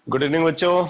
Good evening बच्चों।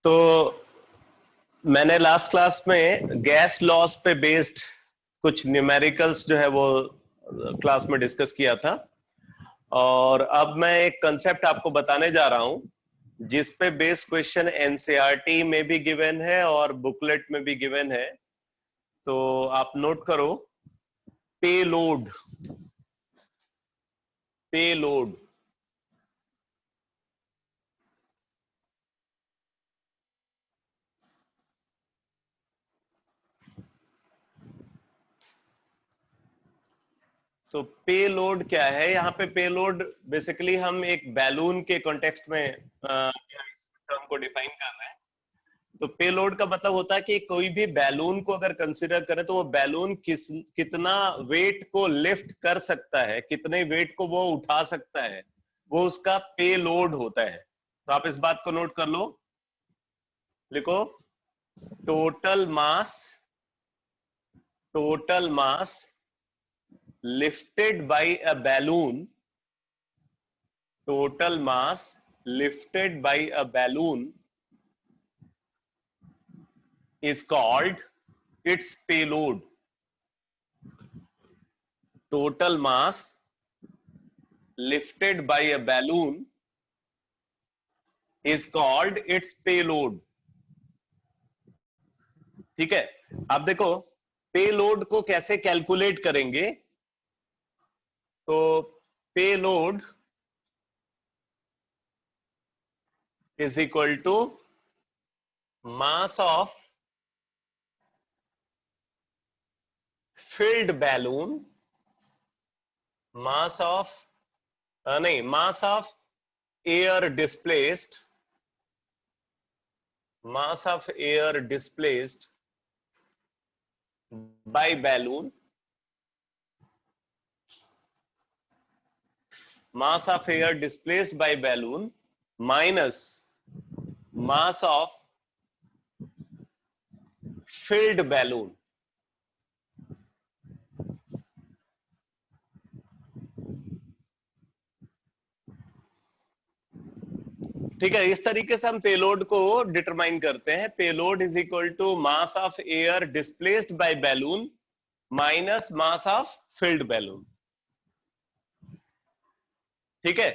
तो मैंने लास्ट क्लास में गैस लॉस पे बेस्ड कुछ न्यूमेरिकल्स जो है वो क्लास में डिस्कस किया था, और अब मैं एक कंसेप्ट आपको बताने जा रहा हूं जिस पे बेस्ड क्वेश्चन एनसीईआरटी में भी गिवन है और बुकलेट में भी गिवन है। तो आप नोट करो, पेलोड। पेलोड तो पेलोड क्या है? यहाँ पे पेलोड बेसिकली हम एक बैलून के कॉन्टेक्स्ट में इस टर्म को डिफाइन कर रहे हैं। तो पेलोड का मतलब होता है कि कोई भी बैलून को अगर कंसीडर करें तो वो बैलून कितना वेट को लिफ्ट कर सकता है, कितने वेट को वो उठा सकता है, वो उसका पेलोड होता है। तो आप इस बात को नोट कर लो, लिखो total mass lifted by a balloon, total mass lifted by a balloon is called its payload. Total mass lifted by a balloon is called its payload. ठीक है, अब देखो पेलोड को कैसे कैलकुलेट करेंगे। तो payload is equal to mass of filled balloon, mass of mass of air displaced, mass of air displaced by balloon, mass of air displaced by balloon minus mass of filled balloon. ठीक है, इस तरीके से हम payload को determine करते हैं। Payload is equal to mass of air displaced by balloon minus mass of filled balloon. ठीक है,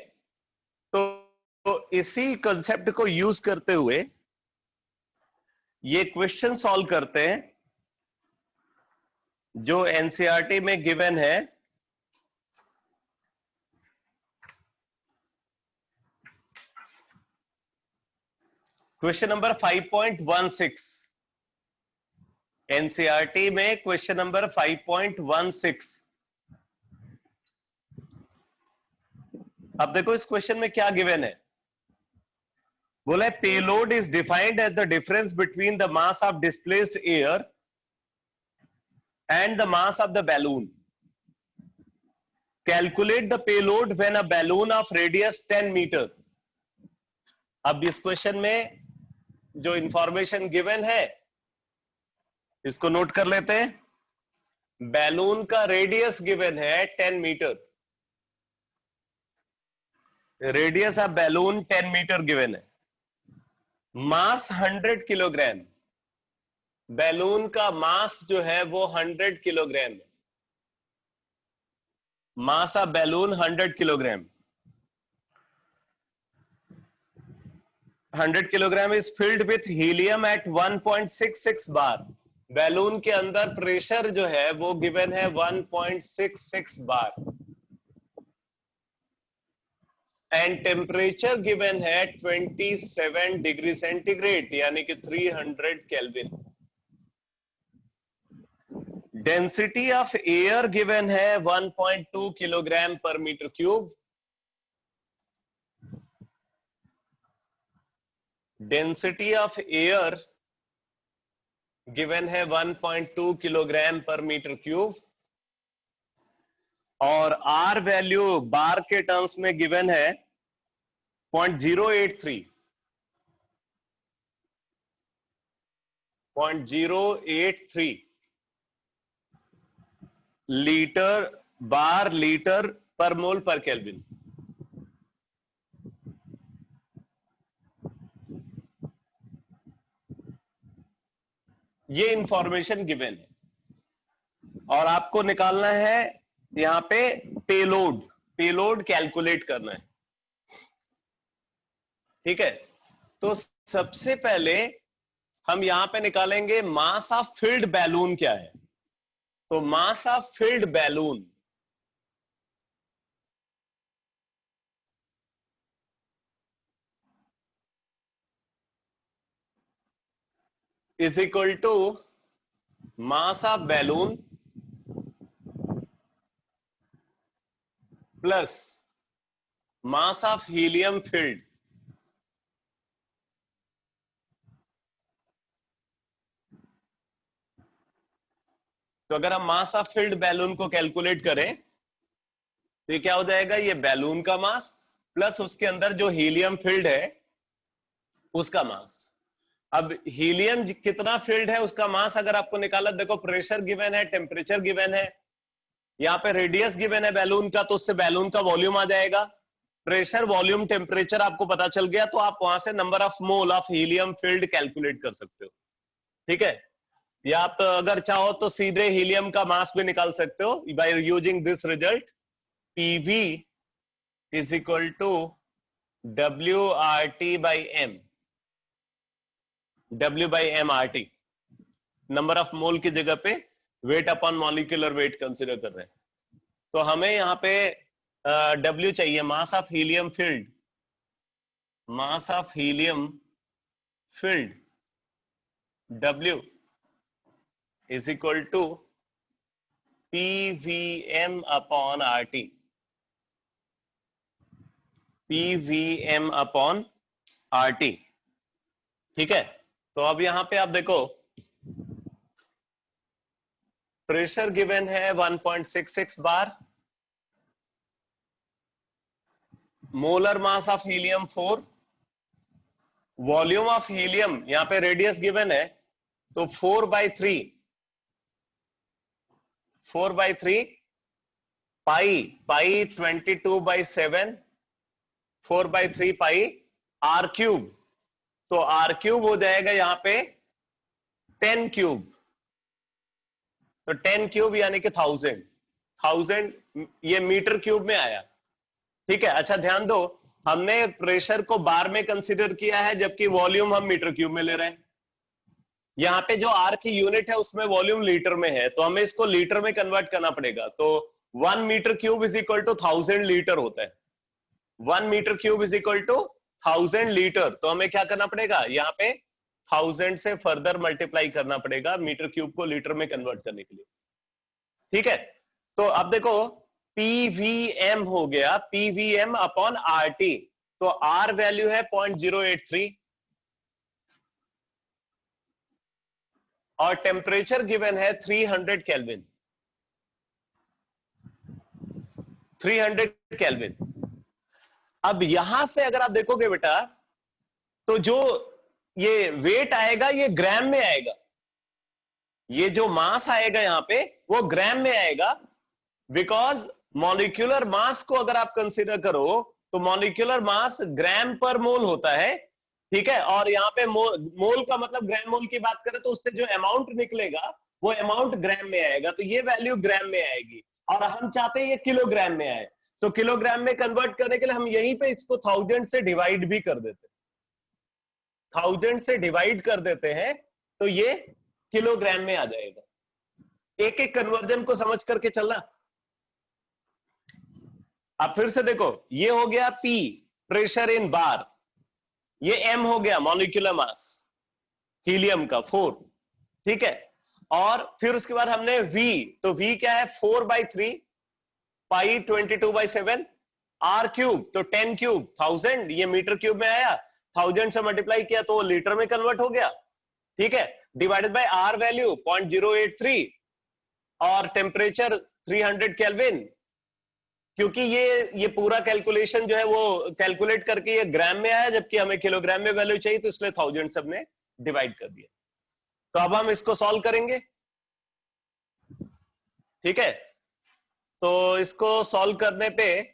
तो इसी कंसेप्ट को यूज करते हुए ये क्वेश्चन सॉल्व करते हैं जो एनसीईआरटी में गिवन है। क्वेश्चन नंबर 5.16, एनसीईआरटी में क्वेश्चन नंबर 5.16। अब देखो इस क्वेश्चन में क्या गिवन है। बोला है payload is defined as the difference between the mass of displaced air and the mass of the balloon. Calculate the payload when a balloon of radius 10 metre. अब इस क्वेश्चन में जो इंफॉर्मेशन गिवन है इसको note कर लेते हैं। Balloon का रेडियस गिवन है 10 metre, radius of balloon 10 metre given है। मास 100 किलोग्राम, बैलून का मास जो है वो 100 किलोग्राम है। Mass of balloon 100 kilogram. 100 kilogram is filled with helium at 1.66 bar. Balloon के अंदर प्रेशर जो है वो गिवन है 1.66 बार, एंड टेम्परेचर गिवन है 27 डिग्री सेंटीग्रेड यानी कि 300 kelvin. Density of air given है 1.2 kilogram per metre cube. Density of air given है 1.2 किलोग्राम पर मीटर क्यूब और आर वैल्यू बार के टर्म्स में गिवन है 0.083 लीटर बार लीटर पर मोल पर केल्विन। ये इंफॉर्मेशन गिवन है और आपको निकालना है यहां पे पेलोड कैलकुलेट करना है। ठीक है, तो सबसे पहले हम यहां पे निकालेंगे मास ऑफ फिल्ड बैलून क्या है। तो mass of filled balloon is equal to mass of balloon plus mass of helium filled तो अगर हम मास ऑफ फिल्ड बैलून को कैलकुलेट करें तो ये क्या हो जाएगा, ये बैलून का मास प्लस उसके अंदर जो हीलियम फिल्ड है उसका मास। अब हीलियम कितना फिल्ड है उसका मास अगर आपको निकाला, देखो प्रेशर गिवन है, टेम्परेचर गिवन है, यहाँ पे रेडियस गिवन है बैलून का, तो उससे बैलून का वॉल्यूम आ जाएगा। प्रेशर वॉल्यूम टेम्परेचर आपको पता चल गया तो आप वहां से number of mole of helium field calculate कर सकते हो। ठीक है, या आप अगर चाहो तो सीधे हीलियम का मास भी निकाल सकते हो by using this result, PV is equal to WRT by M, W by MRT, number of mole की जगह पे weight upon molecular weight consider कर रहे हैं। तो हमें यहाँ पे W चाहिए, mass of helium filled, mass of helium filled W is equal to PVM upon RT, PVM upon RT। ठीक है, तो अब यहां पे आप देखो प्रेशर गिवन है 1.66 bar, molar mass of helium 4, volume of helium यहां पे रेडियस गिवन है तो 4/3 पाई 22/7 4/3 पाई R क्यूब, तो R क्यूब हो जाएगा यहां पे 10 क्यूब, तो 10 क्यूब यानी कि 1000 ये मीटर क्यूब में आया। ठीक है, अच्छा ध्यान दो, हमने प्रेशर को बार में कंसीडर किया है जबकि वॉल्यूम हम मीटर क्यूब में ले रहे हैं। यहाँ पे जो आर की यूनिट है उसमें वॉल्यूम लीटर में है तो हमें इसको लीटर में कन्वर्ट करना पड़ेगा। तो 1 metre cube is equal to 1000 litre होता है, 1 metre cube is equal to 1000 litre. तो हमें क्या करना पड़ेगा, यहाँ पे 1000 से फर्दर मल्टीप्लाई करना पड़ेगा मीटर क्यूब को लीटर में कन्वर्ट करने के लिए। ठीक है, तो अब देखो PVM हो गया PVM अपॉन RT, तो R वैल्यू है 0.083 और टेम्परेचर गिवन है 300 केल्विन, 300 केल्विन। अब यहां से अगर आप देखोगे बेटा तो जो ये वेट आएगा ये ग्राम में आएगा, ये जो मास आएगा यहां पे वो ग्राम में आएगा, बिकॉज मॉलिक्यूलर मास को अगर आप कंसीडर करो तो मॉलिक्यूलर मास ग्राम पर मोल होता है। ठीक है, और यहाँ पे मोल का मतलब ग्राम मोल की बात करें तो उससे जो अमाउंट निकलेगा वो अमाउंट ग्राम में आएगा, तो ये वैल्यू ग्राम में आएगी और हम चाहते हैं ये किलोग्राम में आए, तो किलोग्राम में कन्वर्ट करने के लिए हम यहीं पे इसको 1000 से डिवाइड भी कर देते हैं, 1000 से डिवाइड कर देते हैं तो ये किलोग्राम में आ जाएगा। एक एक कन्वर्जन को समझ करके चलना। अब फिर से देखो, ये हो गया P प्रेशर इन बार, ये M हो गया मॉलिक्यूलर मास हीलियम का 4। ठीक है, और फिर उसके बाद हमने v, तो v क्या है 4/3 पाई 22/7 r क्यूब, तो 10 क्यूब 1000, ये मीटर क्यूब में आया, 1000 से मल्टीप्लाई किया तो लीटर में कन्वर्ट हो गया, ठीक है, डिवाइडेड बाय r वैल्यू 0.083 और टेम्परेचर 300 केल्विन। क्योंकि ये पूरा कैलकुलेशन जो है वो कैलकुलेट करके ये ग्राम में आया, जबकि हमें किलोग्राम में वैल्यू चाहिए, तो इसलिए 1000 से हमने डिवाइड कर दिया। तो अब हम इसको सॉल्व करेंगे, ठीक है। तो इसको सॉल्व करने पे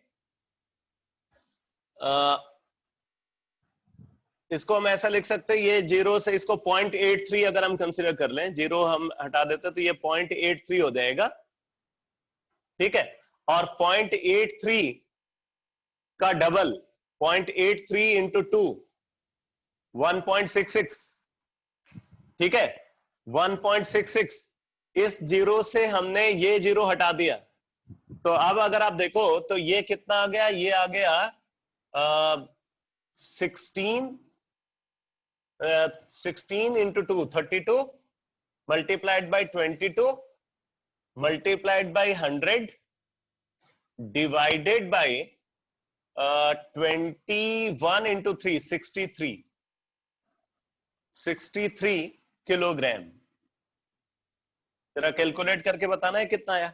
इसको हम ऐसा लिख सकते हैं, ये जीरो से इसको 0.83 अगर हम कंसिडर कर लें, जीरो हम हटा देते तो ये 0.83 हो जाएगा, ठीक है। और 0.83 का डबल 0.83 इंटू 2 1.66, ठीक है, 1.66। इस जीरो से हमने ये जीरो हटा दिया, तो अब अगर आप देखो तो ये कितना आ गया, ये आ गया 16 into 2 32 multiplied by 22 multiplied by 100 divided by 21 into 3 63 kilogram. जरा कैलकुलेट करके बताना है कितना आया।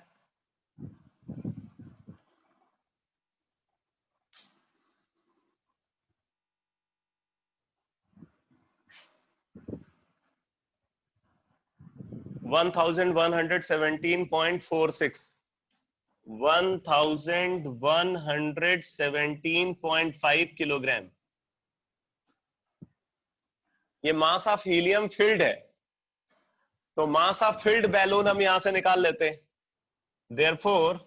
One 1117.5 kilogram. ये मास ऑफ हीलियम फिल्ड है, तो मास ऑफ फिल्ड बैलून हम यहां से निकाल लेते हैं। Therefore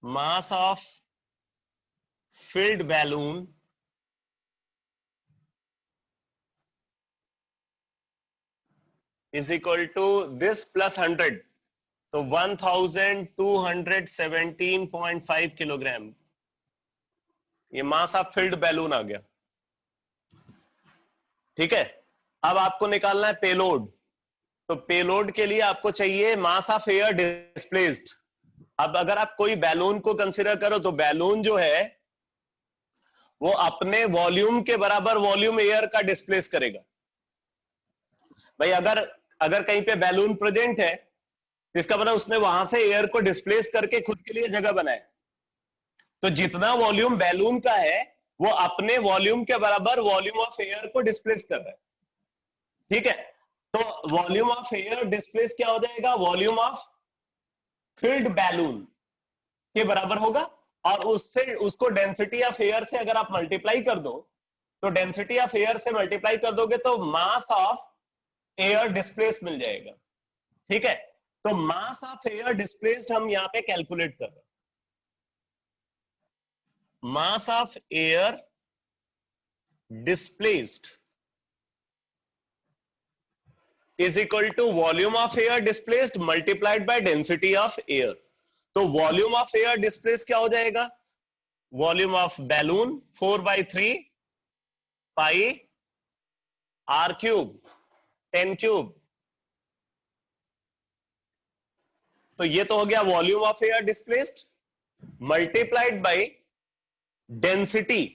mass of filled balloon is equal to this plus 100, तो 1217.5 किलोग्राम। ये मास ऑफ फिल्ड बैलून आ गया, ठीक है। अब आपको निकालना है पेलोड, तो पेलोड के लिए आपको चाहिए मास ऑफ एयर डिस्प्लेस्ड। अब अगर आप कोई बैलून को कंसीडर करो, तो बैलून जो है वो अपने वॉल्यूम के बराबर वॉल्यूम एयर का डिस्प्लेस करेगा। भाई अगर अगर कहीं पे बैलून प्रेजेंट है, इसका मतलब उसने वहां से एयर को डिस्प्लेस करके खुद के लिए जगह बनाए, तो जितना वॉल्यूम बैलून का है वो अपने वॉल्यूम के बराबर वॉल्यूम ऑफ एयर को डिस्प्लेस कर रहा है, ठीक है। तो वॉल्यूम ऑफ एयर डिस्प्लेस क्या हो जाएगा, वॉल्यूम ऑफ फिल्ड बैलून के बराबर होगा। और उससे उसको डेंसिटी ऑफ एयर से अगर आप मल्टीप्लाई कर दो, तो डेंसिटी ऑफ एयर से मल्टीप्लाई कर दोगे तो मास ऑफ एयर डिस्प्लेस मिल जाएगा, ठीक है। तो मास ऑफ एयर डिस्प्लेस्ड हम यहां पे कैलकुलेट कर रहे हैं। मास of air displaced is equal to volume of air displaced multiplied by density of air। तो volume of air displaced क्या हो जाएगा, volume of balloon 4/3 pi r cube 10 cube। तो ये तो हो गया volume of air displaced multiplied by density,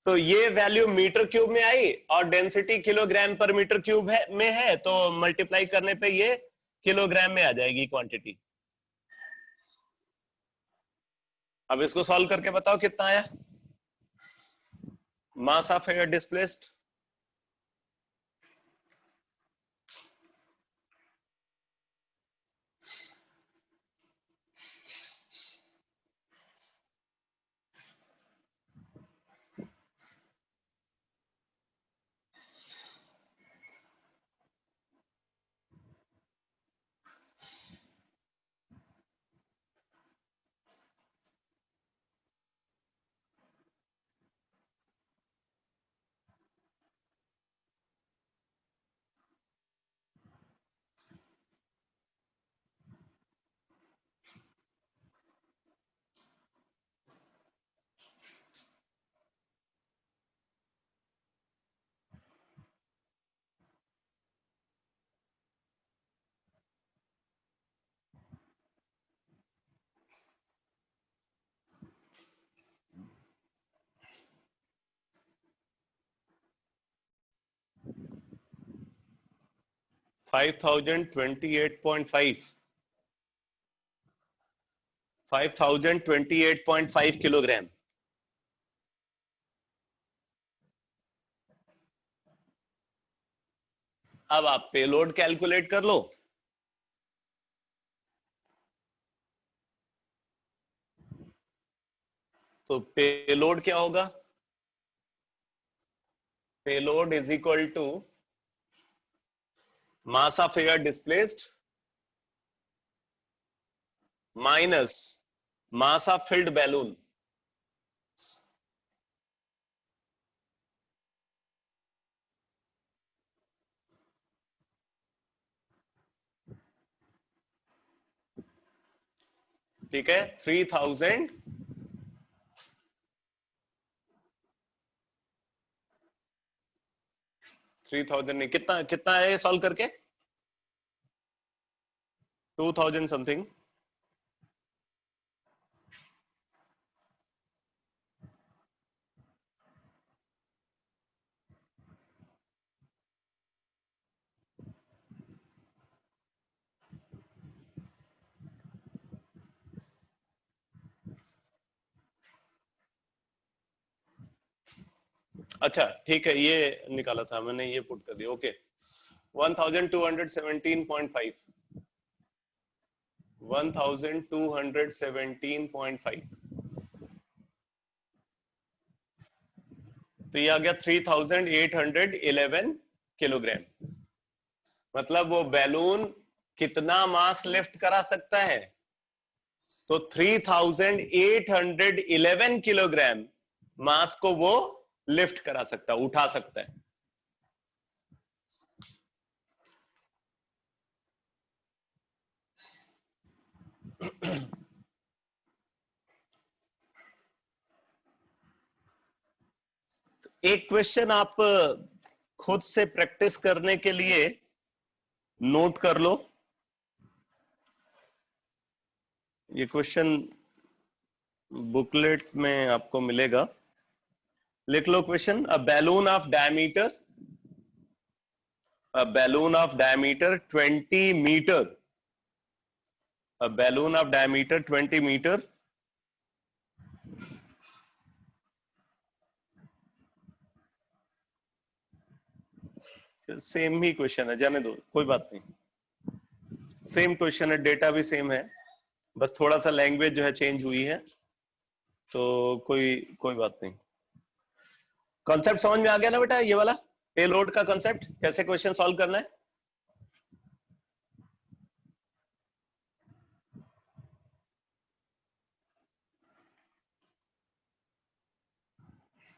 तो ये वैल्यू मीटर क्यूब में आई और density kilogram per metre cube है में है, तो मल्टीप्लाई करने पे ये किलोग्राम में आ जाएगी क्वांटिटी। अब इसको सॉल्व करके बताओ कितना आया मास ऑफ एयर डिस्प्लेस्ड। 5028.5 5028.5 किलोग्राम। अब आप पेलोड कैलकुलेट कर लो। तो पेलोड क्या होगा? Payload is equal to mass of air displaced minus mass of filled balloon. ठीक है, 3000 नहीं, कितना कितना है सॉल्व करके? 2000 समथिंग। अच्छा ठीक है, ये निकाला था मैंने, ये पुट कर दिया। ओके, 1217.5 1217.5 तो ये आ गया 3811 किलोग्राम। मतलब वो बैलून कितना मास लिफ्ट करा सकता है? तो 3811 किलोग्राम मास को वो लिफ्ट करा सकता है, उठा सकता है। एक क्वेश्चन आप खुद से प्रैक्टिस करने के लिए नोट कर लो। ये क्वेश्चन बुकलेट में आपको मिलेगा, लिख लो question. A balloon of diameter 20 metre, a balloon of diameter 20 meter same ही क्वेश्चन है, जाने दो, कोई बात नहीं। सेम क्वेश्चन है, डेटा भी सेम है, बस थोड़ा सा लैंग्वेज जो है चेंज हुई है, तो कोई कोई बात नहीं। कॉन्सेप्ट समझ में आ गया ना बेटा? ये वाला पेलोड का कॉन्सेप्ट, कैसे क्वेश्चन सॉल्व करना है।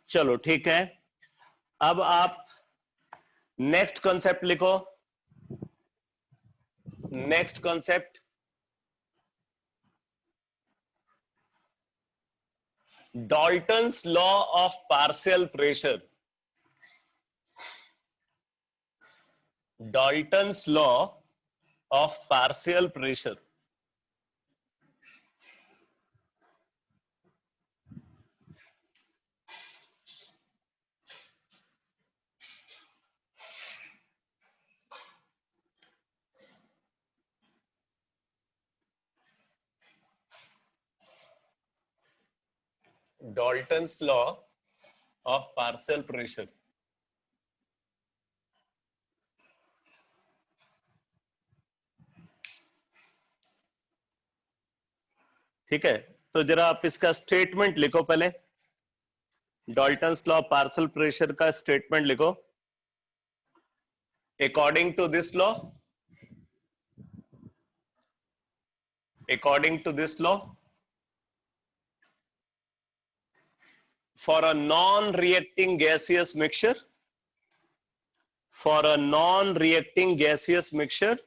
चलो ठीक है, अब आप नेक्स्ट कॉन्सेप्ट लिखो। Next concept, Dalton's law of partial pressure. Dalton's law of partial pressure. Dalton's law of partial pressure. ठीक है, तो जरा आप इसका स्टेटमेंट लिखो पहले। Dalton's law of partial pressure का स्टेटमेंट लिखो। According to this law, according to this law, for a non-reacting gaseous mixture, for a non-reacting gaseous mixture,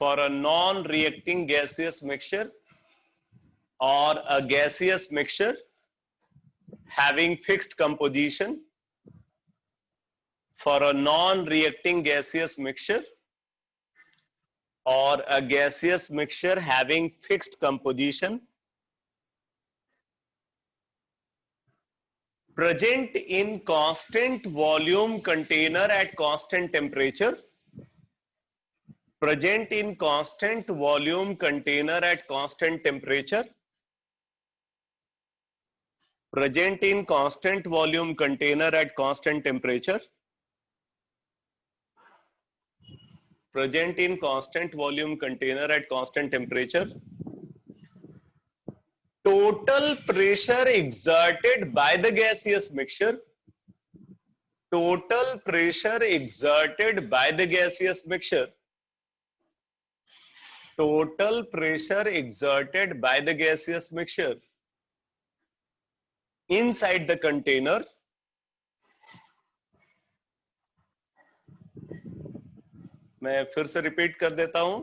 for a non-reacting gaseous mixture or a gaseous mixture having fixed composition, for a non-reacting gaseous mixture or a gaseous mixture having fixed composition, present in constant volume container at constant temperature, present in constant volume container at constant temperature, present in constant volume container at constant temperature, present in constant volume container at constant temperature, total pressure exerted by the gaseous mixture, total pressure exerted by the gaseous mixture, total pressure exerted by the gaseous mixture inside the container मैं फिर से repeat कर देता हूं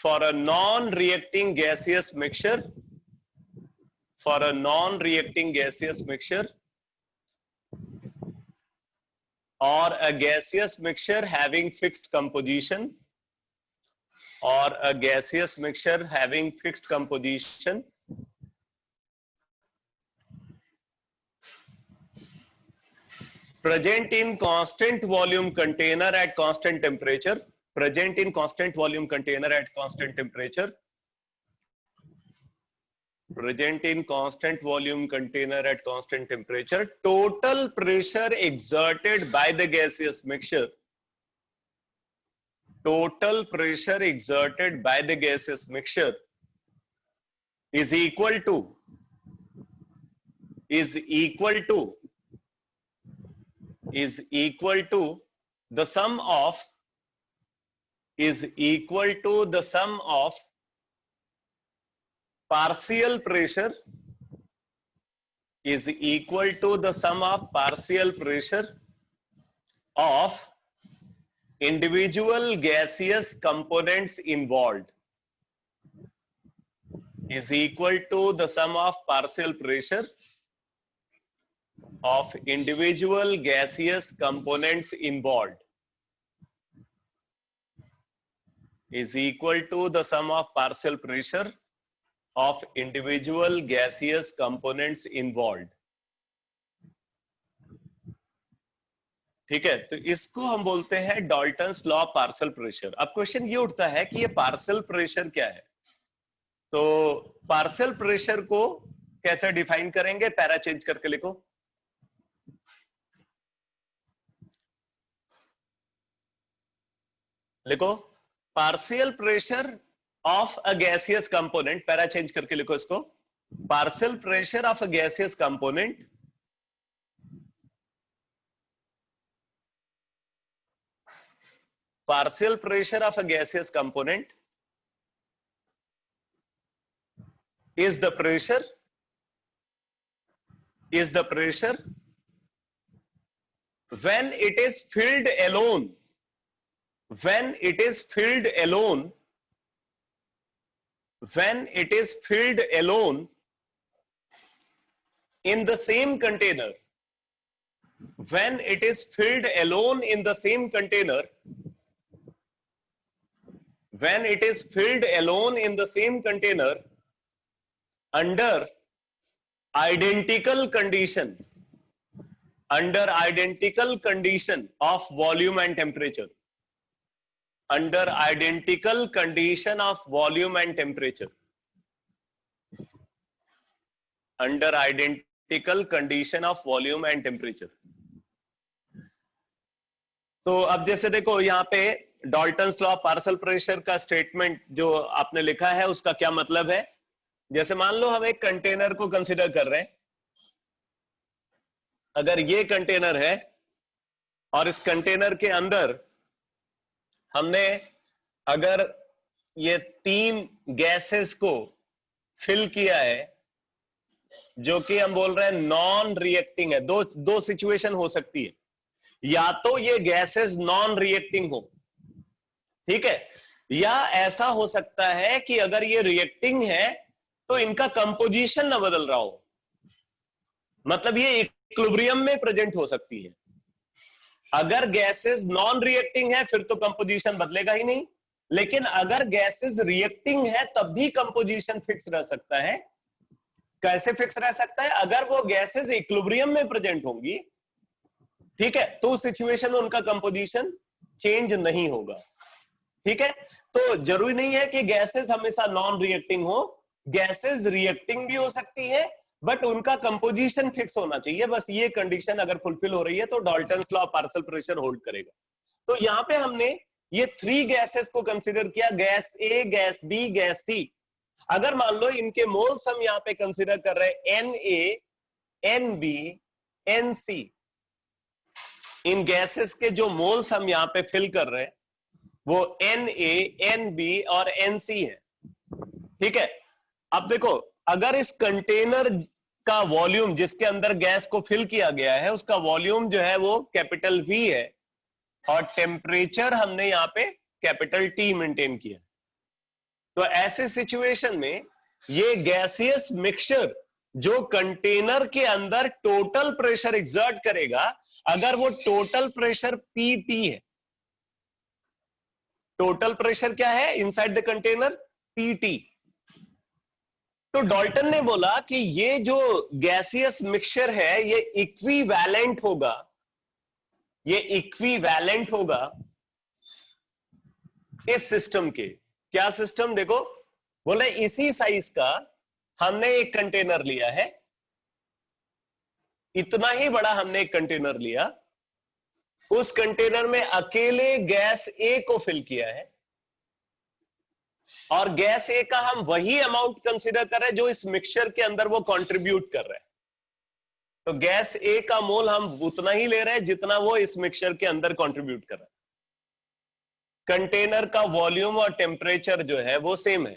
for a non-reacting gaseous mixture, for a non-reacting gaseous mixture or a gaseous mixture having fixed composition, or a gaseous mixture having fixed composition, present in constant volume container at constant temperature, present in constant volume container at constant temperature, present in constant volume container at constant temperature, total pressure exerted by the gaseous mixture, total pressure exerted by the gaseous mixture is equal to the sum of partial pressure, is equal to the sum of partial pressure of individual gaseous components involved, is equal to the sum of partial pressure of individual gaseous components involved, is equal to the sum of partial pressure of individual gaseous components involved. ठीक है, तो इसको हम बोलते हैं Dalton's law partial pressure. अब question ये उठता है कि ये पार्शियल प्रेशर क्या है, तो पार्शियल प्रेशर को कैसे डिफाइन करेंगे, पैरा चेंज करके लिखो। लिखो partial pressure of a gaseous component, para change करके लिखो इसको, partial pressure of a gaseous component partial pressure of a gaseous component is the pressure when it is filled alone, when it is filled alone, when it is filled alone in the same container, when it is filled alone in the same container, when it is filled alone in the same container under identical condition, under identical condition of volume and temperature, under identical condition of volume and temperature, under identical condition of volume and temperature। तो अब जैसे देखो यहाँ पे Dalton's law partial pressure का statement जो आपने लिखा है उसका क्या मतलब है। जैसे मान लो हम एक कंटेनर को कंसीडर कर रहे हैं, अगर ये कंटेनर है और इस कंटेनर के अंदर हमने अगर ये 3 गैसेस को फिल किया है जो कि हम बोल रहे हैं नॉन रिएक्टिंग है, दो सिचुएशन हो सकती है, या तो ये गैसेस नॉन रिएक्टिंग हो, ठीक है, या ऐसा हो सकता है कि अगर ये रिएक्टिंग है तो इनका कंपोजिशन ना बदल रहा हो, मतलब ये इक्विलिब्रियम में प्रेजेंट हो सकती है। अगर गैसेस नॉन रिएक्टिंग है फिर तो कंपोजिशन बदलेगा ही नहीं, लेकिन अगर गैसेस रिएक्टिंग है तब भी कंपोजिशन फिक्स रह सकता है। कैसे फिक्स रह सकता है? अगर वो गैसेस इक्विलिब्रियम में प्रेजेंट होंगी, ठीक है, तो उस सिचुएशन में उनका कंपोजिशन चेंज नहीं होगा। ठीक है, तो जरूरी नहीं है कि गैसेस हमेशा नॉन रिएक्टिंग हो, गैसेस रिएक्टिंग भी हो सकती है, बट उनका कंपोजिशन फिक्स होना चाहिए। बस ये कंडीशन अगर फुलफिल हो रही है तो Dalton's law partial pressure hold करेगा। तो यहां पे हमने ये 3 गैसेस को कंसीडर किया, गैस ए, गैस बी, गैस सी। अगर मान लो इनके मोल्स हम यहाँ पे कंसीडर कर रहे हैं Na, Nb, Nc, इन गैसेस के जो मोल्स हम यहाँ पे फिल कर रहे हैं वो Na, Nb और Nc है। ठीक है, अब देखो, अगर इस कंटेनर का वॉल्यूम जिसके अंदर गैस को फिल किया गया है उसका वॉल्यूम जो है वो कैपिटल V है और टेम्परेचर हमने यहाँ पे कैपिटल T मेंटेन किया, तो ऐसे सिचुएशन में ये गैसियस मिक्सचर जो कंटेनर के अंदर टोटल प्रेशर एग्जर्ट करेगा, अगर वो टोटल प्रेशर PT है, टोटल प्रेशर क्या है इनसाइड द कंटेनर? PT। तो डाल्टन ने बोला कि ये जो गैसियस मिक्सचर है ये इक्विवेलेंट होगा, ये इक्विवेलेंट होगा इस सिस्टम के। क्या सिस्टम? देखो, बोले इसी साइज का हमने एक कंटेनर लिया है, इतना ही बड़ा हमने एक कंटेनर लिया, उस कंटेनर में अकेले गैस ए को फिल किया है और गैस ए का हम वही अमाउंट कंसीडर कर रहे हैं जो इस मिक्सचर के अंदर वो कंट्रीब्यूट कर रहे हैं। तो गैस ए का मोल हम उतना ही ले रहे हैं जितना वो इस मिक्सचर के अंदर कंट्रीब्यूट कर रहा है। कंटेनर का वॉल्यूम और टेम्परेचर जो है वो सेम है।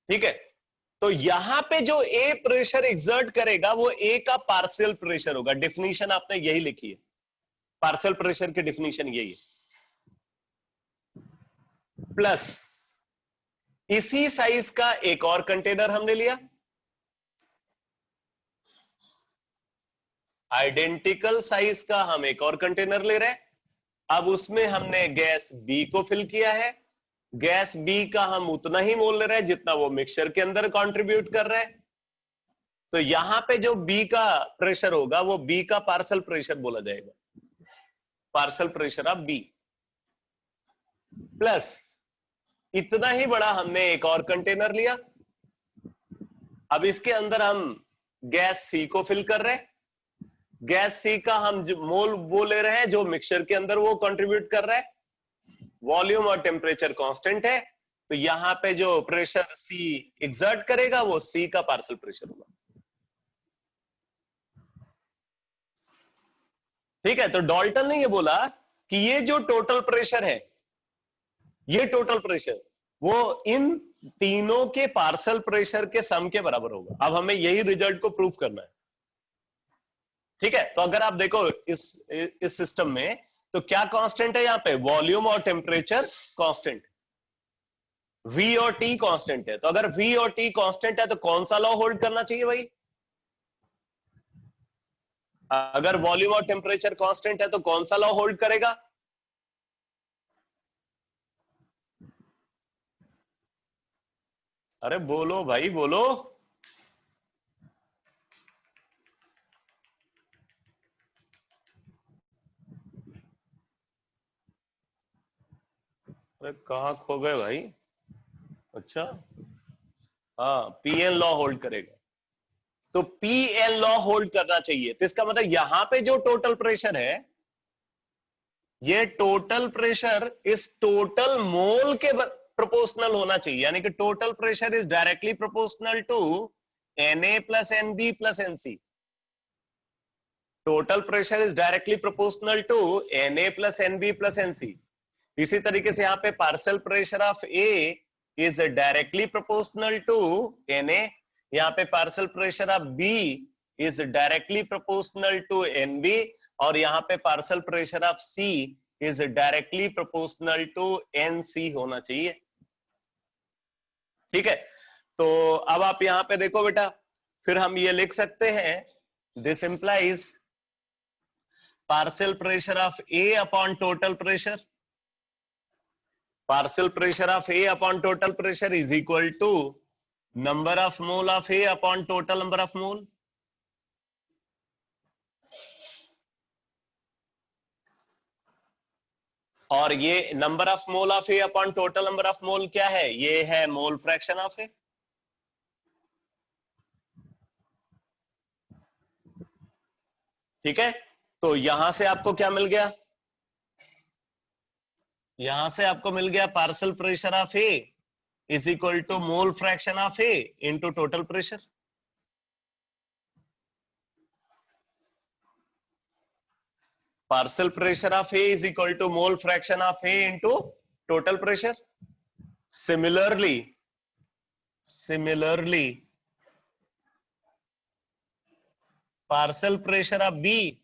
ठीक है, तो यहां पे जो ए प्रेशर एग्जर्ट करेगा वो ए का पार्शियल प्रेशर होगा। डेफिनेशन आपने यही लिखी है, पार्शियल प्रेशर की डेफिनेशन यही है। प्लस इसी साइज का एक और कंटेनर हमने लिया, आइडेंटिकल साइज का हम एक और कंटेनर ले रहे हैं। अब उसमें हमने गैस बी को फिल किया है, गैस बी का हम उतना ही मोल ले रहे हैं जितना वो मिक्सचर के अंदर कंट्रीब्यूट कर रहा है। तो यहां पे जो बी का प्रेशर होगा वो बी का पार्शियल प्रेशर बोला जाएगा, partial pressure of B. Plus इतना ही बड़ा हमने एक और कंटेनर लिया, अब इसके अंदर हम गैस सी को फिल कर रहे हैं, गैस सी का हम जो मोल वो ले रहे हैं जो मिक्सचर के अंदर वो कंट्रीब्यूट कर रहा है, वॉल्यूम और टेम्परेचर कांस्टेंट है, तो यहां पे जो प्रेशर सी एग्जर्ट करेगा वो सी का पार्शियल प्रेशर होगा। ठीक है, तो डाल्टन ने ये बोला कि ये जो टोटल प्रेशर है, ये टोटल प्रेशर वो इन तीनों के पार्शियल प्रेशर के सम के बराबर होगा। अब हमें यही रिजल्ट को प्रूव करना है। ठीक है, तो अगर आप देखो इस सिस्टम में तो क्या कांस्टेंट है? यहाँ पे वॉल्यूम और टेम्परेचर कांस्टेंट, V और T कांस्टेंट है। तो अगर V और T कांस्टेंट है तो कौन सा लॉ होल्ड करना चाहिए भाई? अगर वॉल्यूम और टेम्परेचर कांस्टेंट है तो कौन सा लॉ होल्ड करेगा? अरे बोलो भाई बोलो। अरे कहां खो गए भाई? अच्छा, हाँ, पीएन लॉ होल्ड करेगा। तो पीएन लॉ होल्ड करना चाहिए, तो इसका मतलब यहां पे जो टोटल प्रेशर है, ये टोटल प्रेशर इस टोटल मोल के प्रोपोर्शनल होना चाहिए, यानी कि total pressure is directly proportional to Na plus Nb plus Nc। Total pressure is directly proportional to Na plus Nb plus Nc। इसी तरीके से यहाँ पे partial pressure of A is directly proportional to Na, यहाँ पे partial pressure of B is directly proportional to Nb, और यहाँ पे partial pressure of C is directly proportional to Nc होना चाहिए। ठीक है, तो अब आप यहाँ पे देखो बेटा, फिर हम ये लिख सकते हैं, this implies partial pressure of A upon total pressure, partial pressure of A upon total pressure is equal to number of mole of A upon total number of मोल। और ये number of mole of A upon total number of मोल क्या है? ये है मोल fraction of ए। ठीक है, तो यहां से आपको क्या मिल गया? यहां से आपको मिल गया partial pressure of A is equal to mole fraction of A into total pressure. Partial pressure of A is equal to mole fraction of A into total pressure. Similarly partial pressure of B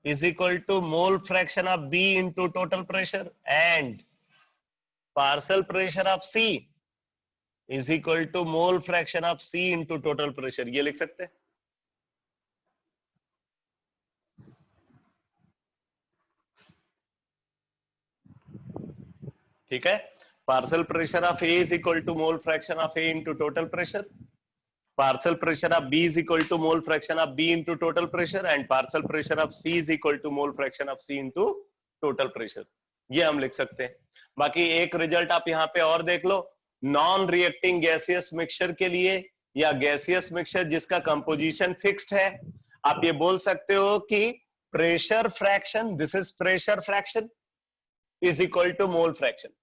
is equal to mole fraction of B into total pressure, and partial pressure of C is equal to mole fraction of C into total pressure। ये लिख सकते हैं। ठीक है, partial pressure of A is equal to mole fraction of A into total pressure, partial pressure of B is equal to mole fraction of B into total pressure, and partial pressure of C is equal to mole fraction of C into total pressure। ये हम लिख सकते हैं। बाकी एक result आप यहाँ पे और देख लो, नॉन रिएक्टिंग गैसियस मिक्सचर के लिए या गैसियस मिक्सचर जिसका कंपोजिशन फिक्स्ड है, आप ये बोल सकते हो कि pressure fraction, this is pressure fraction, is equal to mole fraction.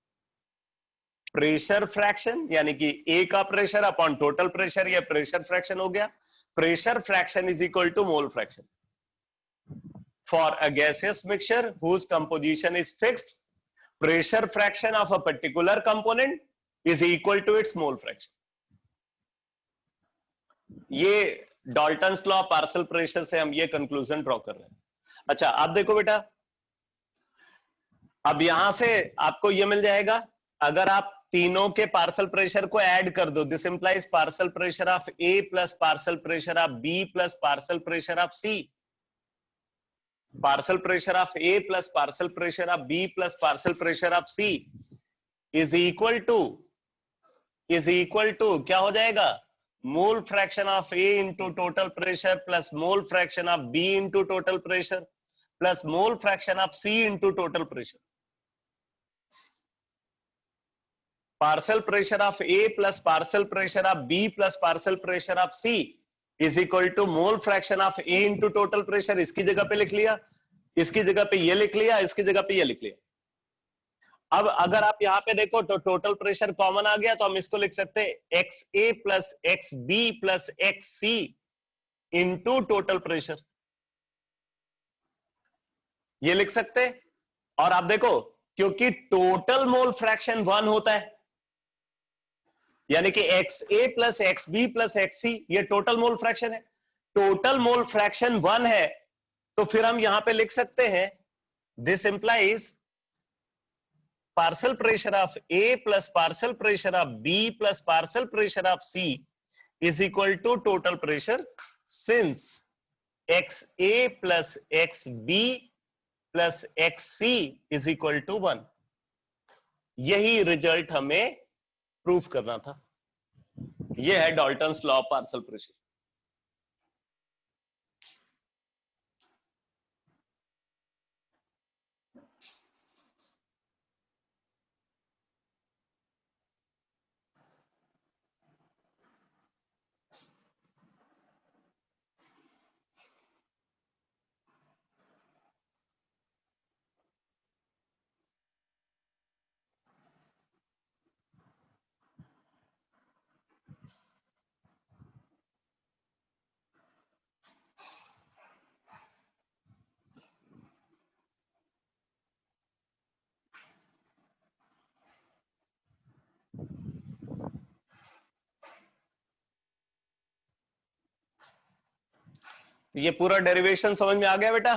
Pressure fraction यानी कि ए का प्रेशर अपॉन टोटल प्रेशर, ये प्रेशर फ्रैक्शन हो गया। Pressure fraction is equal to mole fraction for a gaseous mixture whose composition is fixed, pressure fraction of a particular component is equal to its mole fraction। ये Dalton's law partial pressure से हम ये conclusion draw कर रहे हैं। अच्छा, आप देखो बेटा, अब यहां से आपको ये मिल जाएगा, अगर आप तीनों के पार्शियल प्रेशर को ऐड कर दो, this implies partial pressure of A plus partial pressure of B plus partial pressure of C. Partial pressure of A plus partial pressure of B plus partial pressure of C is equal to क्या हो जाएगा? Mole fraction of A into total pressure plus mole fraction of B into total pressure plus mole fraction of C into total pressure. Partial pressure of A plus partial pressure of B plus partial pressure of C is equal to mole fraction of A into total pressure. इसकी जगह पे लिख लिया, इसकी जगह पे ये लिख लिया, इसकी जगह पे ये लिख लिया। अब अगर आप यहां पे देखो तो टोटल प्रेशर कॉमन आ गया, तो हम इसको लिख सकते हैं x a plus x b plus x c into total pressure, ये लिख सकते हैं। और आप देखो, क्योंकि टोटल मोल फ्रैक्शन 1 होता है, यानी कि x a plus x b plus x c ये टोटल मोल फ्रैक्शन है, टोटल मोल फ्रैक्शन 1 है, तो फिर हम यहां पे लिख सकते हैं this implies partial pressure of A plus partial pressure of B plus partial pressure of C is equal to total pressure, since XA plus XB plus XC is equal to 1। यही रिजल्ट हमें proof करना था। यह है Dalton's law of partial pressure. ये पूरा derivation समझ में आ गया बेटा?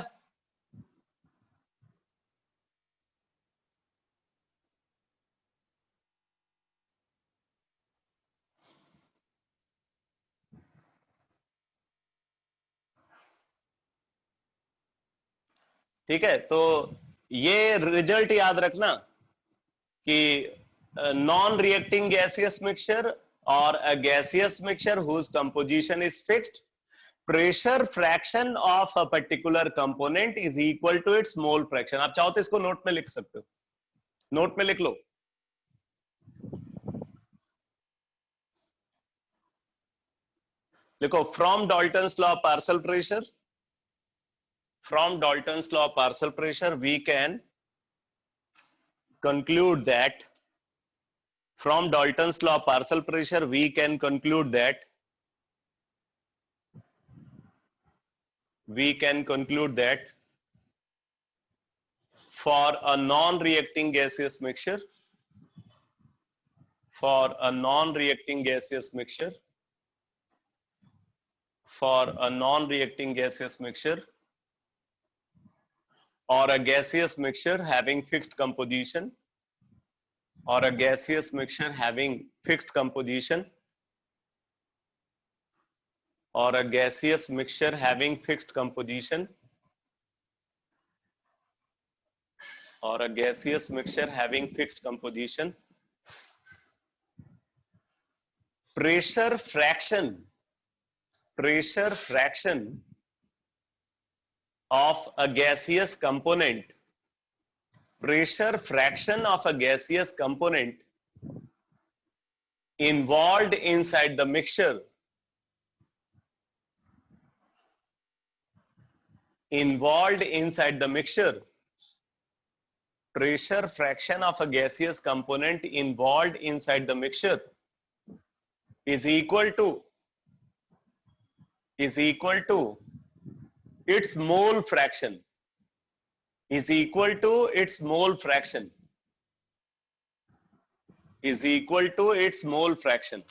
ठीक है, तो ये रिजल्ट याद रखना कि non reacting gaseous mixture or a gaseous mixture whose composition is fixed, pressure fraction of a particular component is equal to its mole fraction. आप चाहो तो इसको नोट में लिख सकते हो, नोट में लिख लो. लिखो, from Dalton's law of partial pressure, from Dalton's law of partial pressure we can conclude that, from Dalton's law of partial pressure we can conclude that, for a non-reacting gaseous mixture, for a non-reacting gaseous mixture, for a non-reacting gaseous mixture or a gaseous mixture having fixed composition, or a gaseous mixture having fixed composition, or a gaseous mixture having fixed composition, or a gaseous mixture having fixed composition, pressure fraction of a gaseous component, pressure fraction of a gaseous component involved inside the mixture, pressure fraction of a gaseous component involved inside the mixture is equal to its mole fraction, is equal to its mole fraction, is equal to its mole fraction.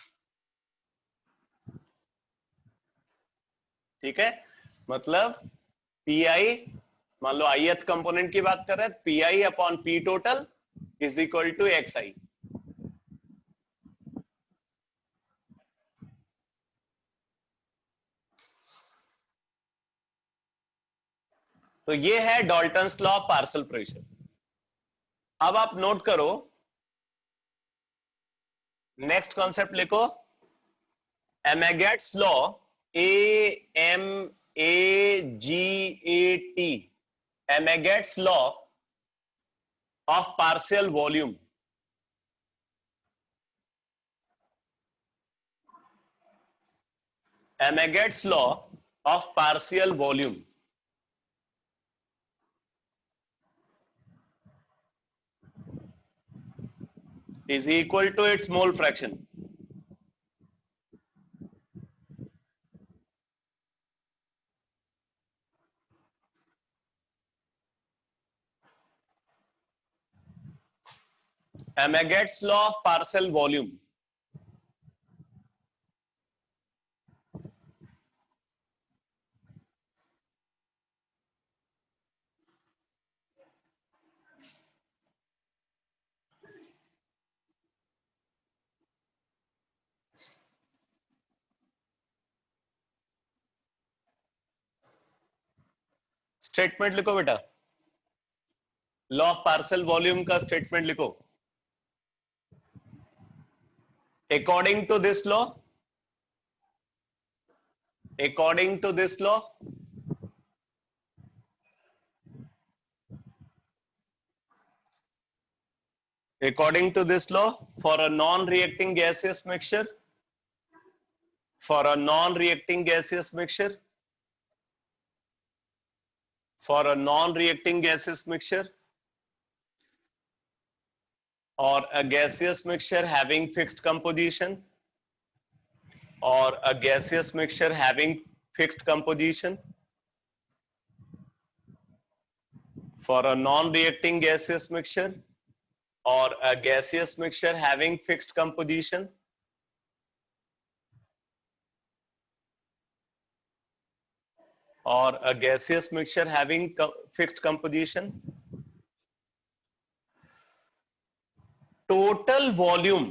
ठीक है, मतलब PI, मान लो ith component की बात कर रहे हैं, PI upon P total is equal to XI. तो ये है Dalton's law of partial pressure. अब आप नोट करो, नेक्स्ट कॉन्सेप्ट लिखो, Amagat's law, AMAGAT, Amagat's law of partial volume. Amagat's law of partial volume is equal to its mole fraction. Amagat's law of partial volume. Statement लिखो बेटा, law of partial volume का statement लिखो. According to this law, according to this law, according to this law, for a non-reacting gaseous mixture, for a non-reacting gaseous mixture, for a non-reacting gaseous mixture or a gaseous mixture having fixed composition, or a gaseous mixture having fixed composition, for a non-reacting gaseous mixture or a gaseous mixture having fixed composition, or a gaseous mixture having fixed composition, total volume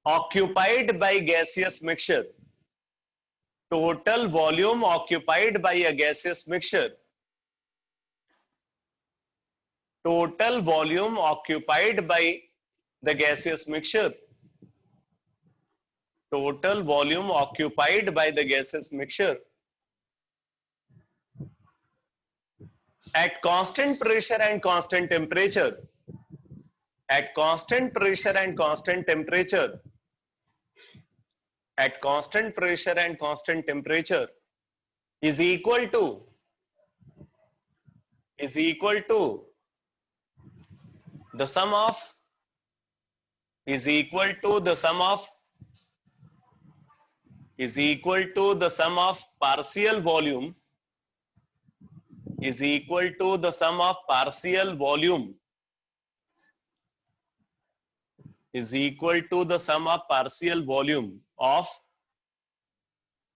occupied by gaseous mixture, total volume occupied by a gaseous mixture total volume occupied by the gaseous mixture. Total volume occupied by the gaseous mixture at constant pressure and constant temperature. At constant pressure and constant temperature. At constant pressure and constant temperature is equal to the sum of is equal to the sum of partial volume is equal to the sum of partial volume is equal to the sum of partial volume of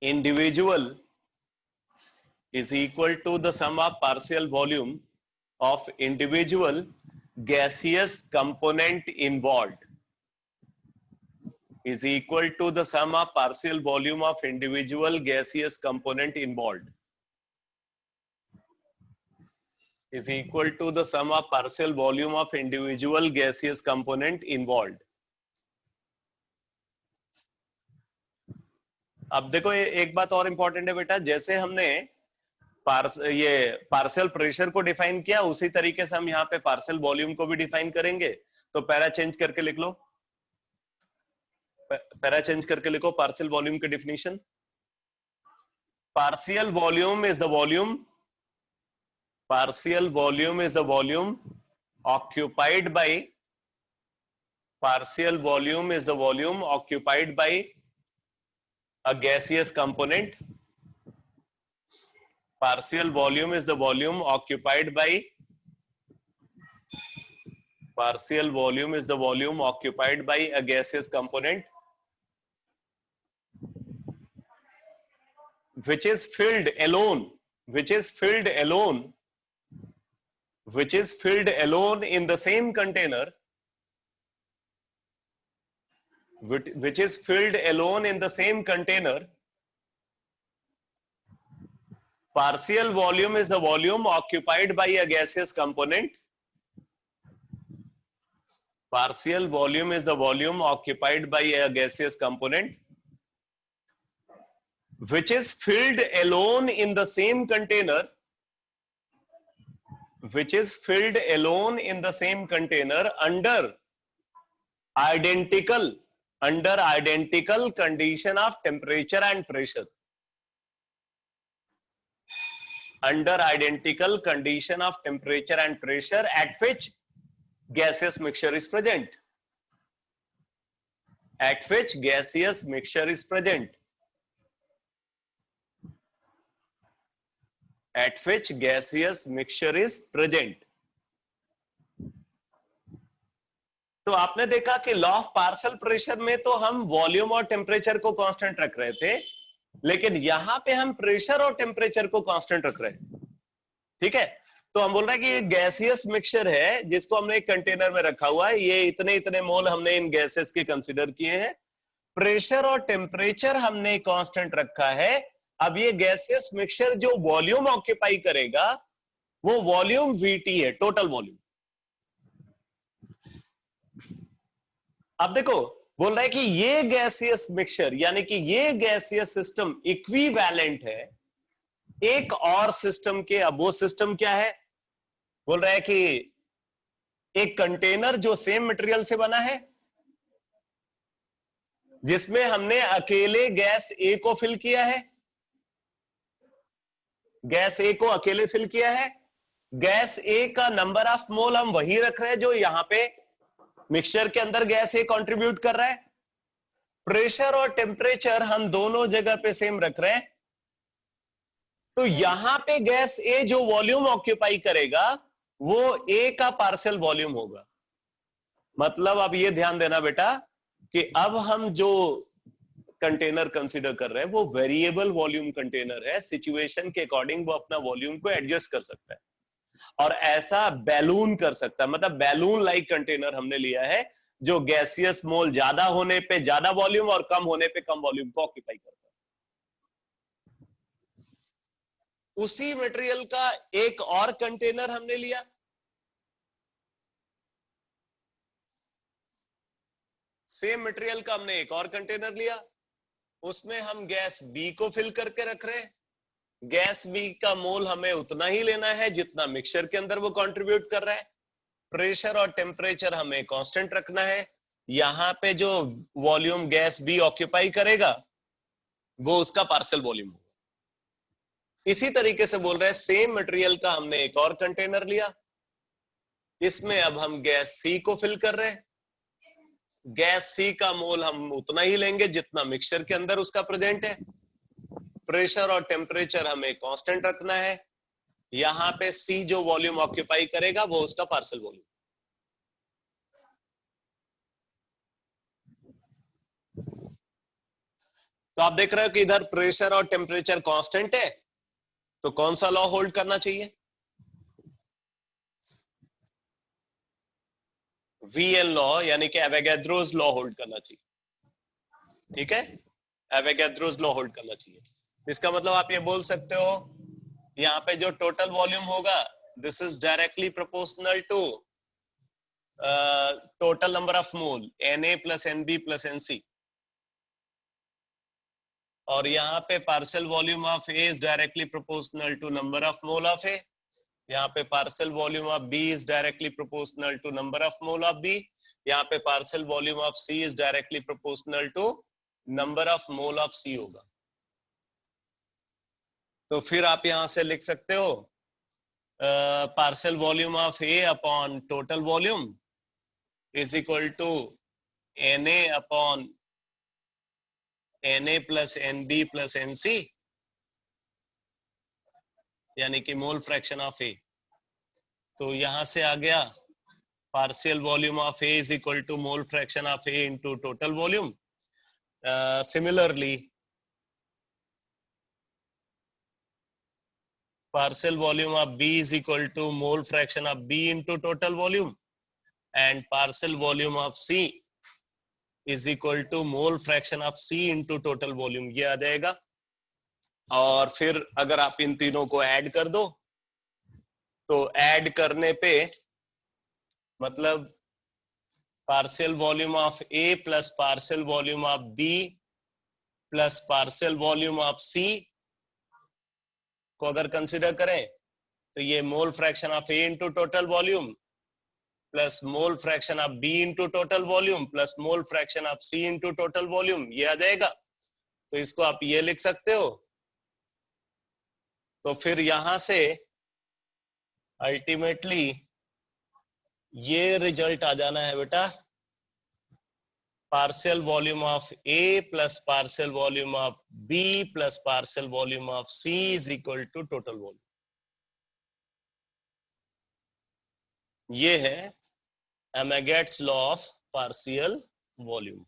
individual is equal to the sum of partial volume of individual gaseous component involved is equal to the sum of partial volume of individual gaseous component involved is equal to the sum of partial volume of individual gaseous component involved. अब देखो एक बात और important है बेटा, जैसे हमने ये पार्शियल प्रेशर को डिफाइन किया उसी तरीके से हम यहाँ पे पार्शियल वॉल्यूम को भी डिफाइन करेंगे। तो पैरा चेंज करके लिख लो, पैरा चेंज करके लिखो पार्शियल वॉल्यूम की definition. Partial volume is the volume partial volume is the volume occupied by partial volume is the volume occupied by a gaseous component. Partial volume is the volume occupied by partial volume is the volume occupied by a gaseous component which is filled alone in the same container which is filled alone in the same container. Partial volume is the volume occupied by a gaseous component. Partial volume is the volume occupied by a gaseous component which is filled alone in the same container under identical condition of temperature and pressure. Under identical condition of temperature and pressure at which gaseous mixture is present. At which gaseous mixture is present. At which gaseous mixture is present. तो आपने देखा कि law of partial pressure में तो हम volume और temperature को constant रख रहे थे, लेकिन यहां पे हम प्रेशर और टेम्परेचर को कांस्टेंट रख रहे हैं। ठीक है, तो हम बोल रहे हैं कि ये गैसियस मिक्सचर है जिसको हमने एक कंटेनर में रखा हुआ है, ये इतने इतने मोल हमने इन गैसेस के कंसीडर किए हैं, प्रेशर और टेम्परेचर हमने कांस्टेंट रखा है। अब ये गैसियस मिक्सचर जो वॉल्यूम ऑक्यूपाई करेगा वो वॉल्यूम वीटी है, टोटल वॉल्यूम। अब देखो बोल रहा है कि ये गैसियस मिक्सचर यानी कि ये गैसियस सिस्टम इक्विवेलेंट है एक और सिस्टम के। अब वो सिस्टम क्या है? बोल रहा है कि एक कंटेनर जो सेम मटेरियल से बना है, जिसमें हमने अकेले गैस ए को फिल किया है, गैस ए को अकेले फिल किया है। गैस ए का नंबर ऑफ मोल हम वही रख रहे हैं जो यहां पे मिक्सचर के अंदर गैस ए कंट्रीब्यूट कर रहा है। प्रेशर और टेम्परेचर हम दोनों जगह पे सेम रख रहे हैं। तो यहां पे गैस ए जो वॉल्यूम ऑक्यूपाई करेगा वो ए का पार्शियल वॉल्यूम होगा। मतलब अब ये ध्यान देना बेटा कि अब हम जो कंटेनर कंसीडर कर रहे हैं वो वेरिएबल वॉल्यूम कंटेनर है। सिचुएशन के अकॉर्डिंग वो अपना वॉल्यूम को एडजस्ट कर सकता है और ऐसा बैलून कर सकता है। मतलब बैलून लाइक कंटेनर हमने लिया है जो गैसियस मोल ज्यादा होने पे ज्यादा वॉल्यूम और कम होने पे कम वॉल्यूम को ऑक्यूपाई करता है। उसी मटेरियल का एक और कंटेनर हमने लिया सेम मटेरियल का हमने एक और कंटेनर लिया, उसमें हम गैस बी को फिल करके रख रहे हैं। गैस बी का मोल हमें उतना ही लेना है जितना मिक्सचर के अंदर वो कंट्रीब्यूट कर रहा है। प्रेशर और टेम्परेचर हमें कांस्टेंट रखना है। यहाँ पे जो वॉल्यूम गैस बी ऑक्यूपाई करेगा वो उसका पार्शियल वॉल्यूम होगा। इसी तरीके से बोल रहे हैं सेम मटेरियल का हमने एक और कंटेनर लिया, इसमें अब हम गैस सी को फिल कर रहे हैं। गैस सी का मोल हम उतना ही लेंगे जितना मिक्सचर के अंदर उसका प्रेजेंट है। प्रेशर और टेम्परेचर हमें कांस्टेंट रखना है। यहाँ पे सी जो वॉल्यूम ऑक्यूपाई करेगा वो उसका पार्शियल वॉल्यूम। तो आप देख रहे हो कि इधर प्रेशर और टेम्परेचर कांस्टेंट है, तो कौन सा लॉ होल्ड करना चाहिए? वीएल लॉ, यानी कि एवोगैड्रोस लॉ होल्ड करना चाहिए। ठीक है, एवोगैड्रोस लॉ होल्ड करना चाहिए। इसका मतलब आप ये बोल सकते हो यहाँ पे जो टोटल वॉल्यूम होगा this is directly proportional to total number of mole Na plus Nb plus Nc, और यहाँ पे partial volume of A is directly proportional to number of mole of A। यहाँ पे partial volume of B is directly proportional to number of mole of B। यहाँ पे partial volume of C is directly proportional to number of mole of C होगा। तो फिर आप यहां से लिख सकते हो partial volume of A upon total volume is equal to Na upon Na plus Nb plus Nc, यानी कि मोल फ्रैक्शन ऑफ A। तो यहां से आ गया partial volume of A is equal to mole fraction of A into total volume. Similarly partial volume of B is equal to mole fraction of B into total volume, and partial volume of C is equal to mole fraction of C into total volume, ये आ जाएगा। और फिर अगर आप इन तीनों को add कर दो तो ऐड करने पे मतलब partial volume of A plus partial volume of B plus partial volume of C को अगर कंसिडर करें तो ये मोल fraction of A into total volume plus mole fraction of B into total volume plus mole fraction of C into total volume, ये आ जाएगा। तो इसको आप ये लिख सकते हो। तो फिर यहां से अल्टीमेटली ये रिजल्ट आ जाना है बेटा, partial volume of A plus partial volume of B plus partial volume of C is equal to total volume. ये है Amagat's law of partial volume.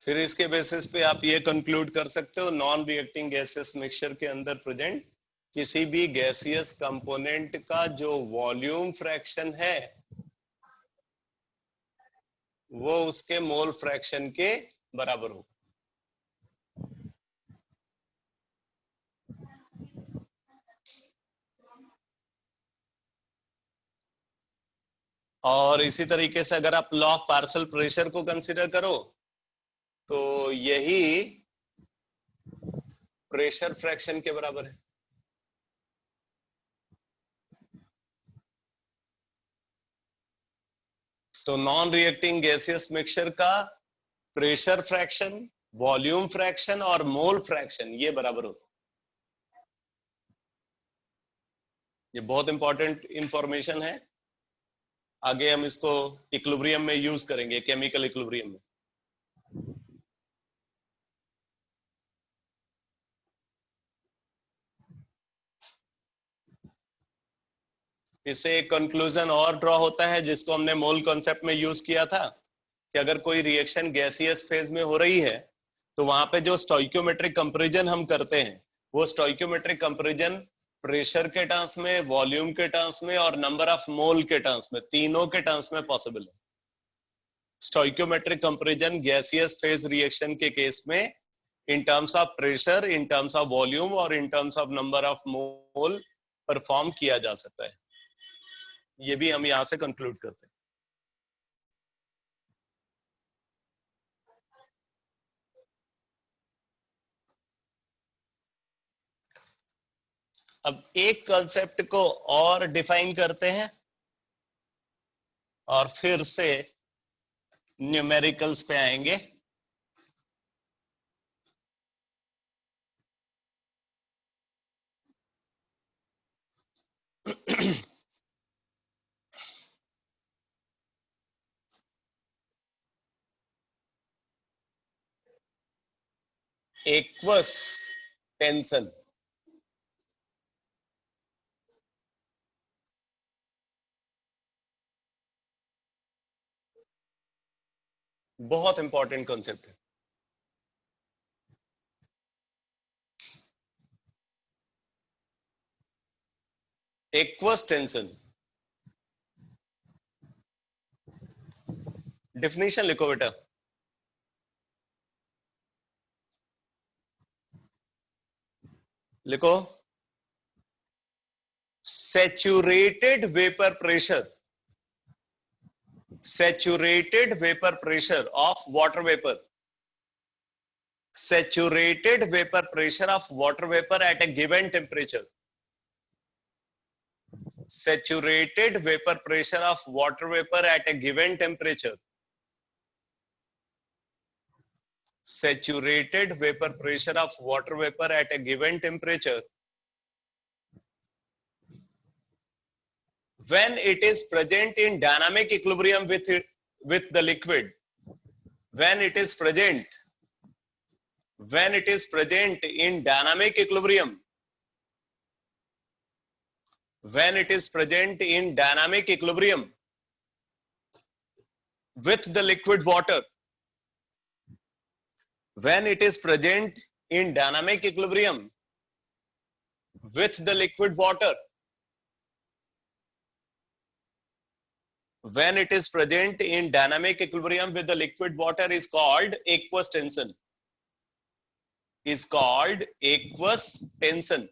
फिर इसके बेसिस पे आप ये कंक्लूड कर सकते हो नॉन रिएक्टिंग गैसेस मिक्सचर के अंदर प्रेजेंट किसी भी गैसियस कंपोनेंट का जो वॉल्यूम फ्रैक्शन है वो उसके मोल फ्रैक्शन के बराबर हो। और इसी तरीके से अगर आप लॉ ऑफ पार्शियल प्रेशर को कंसीडर करो तो यही प्रेशर फ्रैक्शन के बराबर है। तो नॉन रिएक्टिंग गैसियस मिक्सचर का प्रेशर फ्रैक्शन, वॉल्यूम फ्रैक्शन और मोल फ्रैक्शन ये बराबर होता है। ये बहुत इंपॉर्टेंट इंफॉर्मेशन है, आगे हम इसको इक्विलिब्रियम में यूज करेंगे, केमिकल इक्विलिब्रियम में। इससे एक कंक्लूजन और ड्रॉ होता है जिसको हमने मोल कॉन्सेप्ट में यूज किया था कि अगर कोई रिएक्शन गैसियस फेज में हो रही है तो वहां पे जो स्टोइकियोमेट्रिक कंपैरिजन हम करते हैं वो स्टोइकियोमेट्रिक कंपैरिजन प्रेशर के टर्म्स में, वॉल्यूम के टर्म्स में और नंबर ऑफ मोल के टर्म्स में, तीनों के टर्म्स में पॉसिबल है। Stoichiometric comparison gaseous phase reaction के केस में in terms of pressure, in terms of volume और in terms of number of mole perform किया जा सकता है। ये भी हम यहां से कंक्लूड करते हैं। अब एक कंसेप्ट को और डिफाइन करते हैं और फिर से न्यूमेरिकल्स पे आएंगे। एक्वस टेंशन, बहुत इंपॉर्टेंट कॉन्सेप्ट है। एक्वस टेंशन डेफिनेशन लिखो बेटा। लिखो, saturated vapour pressure, saturated vapour pressure of water vapour, saturated vapor pressure of water vapor at a given temperature, saturated vapor pressure of water vapor at a given temperature, saturated vapor pressure of water vapor at a given temperature when it is present in dynamic equilibrium with the liquid, when it is present in dynamic equilibrium, when it is present in dynamic equilibrium with the liquid water, when it is present in dynamic equilibrium with the liquid water, when it is present in dynamic equilibrium with the liquid water is called aqueous tension, is called aqueous tension।